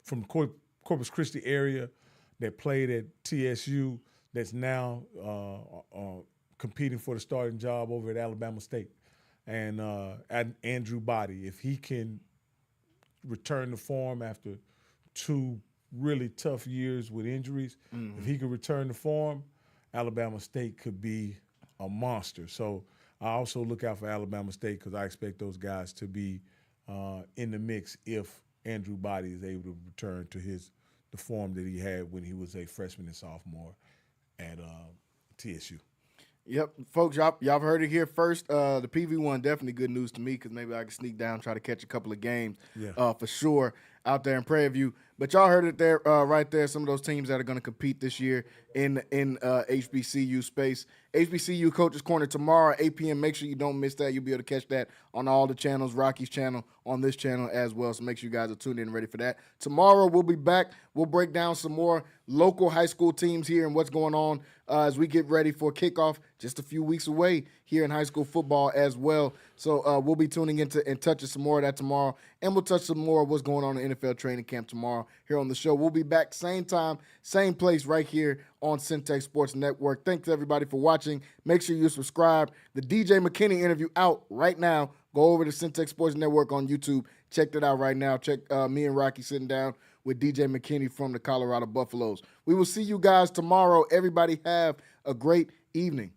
from Corpus Christi area, that played at TSU, that's now competing for the starting job over at Alabama State. And Andrew Body, if he can return to form after 2 really tough years with injuries, if he can return to form, Alabama State could be a monster. So I also look out for Alabama State because I expect those guys to be in the mix if Andrew Body is able to return to the form that he had when he was a freshman and sophomore at TSU. Yep, folks, y'all heard it here first. The PV1 definitely good news to me because maybe I can sneak down, try to catch a couple of games for sure out there in Prairie View. But y'all heard it there, right there. Some of those teams that are going to compete this year in HBCU space. HBCU Coaches Corner tomorrow, 8 p.m. Make sure you don't miss that. You'll be able to catch that on all the channels, Rocky's channel, on this channel as well. So make sure you guys are tuned in and ready for that. Tomorrow we'll be back. We'll break down some more local high school teams here and what's going on as we get ready for kickoff just a few weeks away here in high school football as well. So we'll be tuning into and touching some more of that tomorrow. And we'll touch some more of what's going on in NFL training camp tomorrow here on the show. We'll be back same time, same place right here on Centex Sports Network. Thanks, everybody, for watching. Make sure you subscribe. The DJ McKinney interview out right now. Go over to Centex Sports Network on YouTube. Check that out right now. Check me and Rocky sitting down with DJ McKinney from the Colorado Buffaloes. We will see you guys tomorrow. Everybody have a great evening.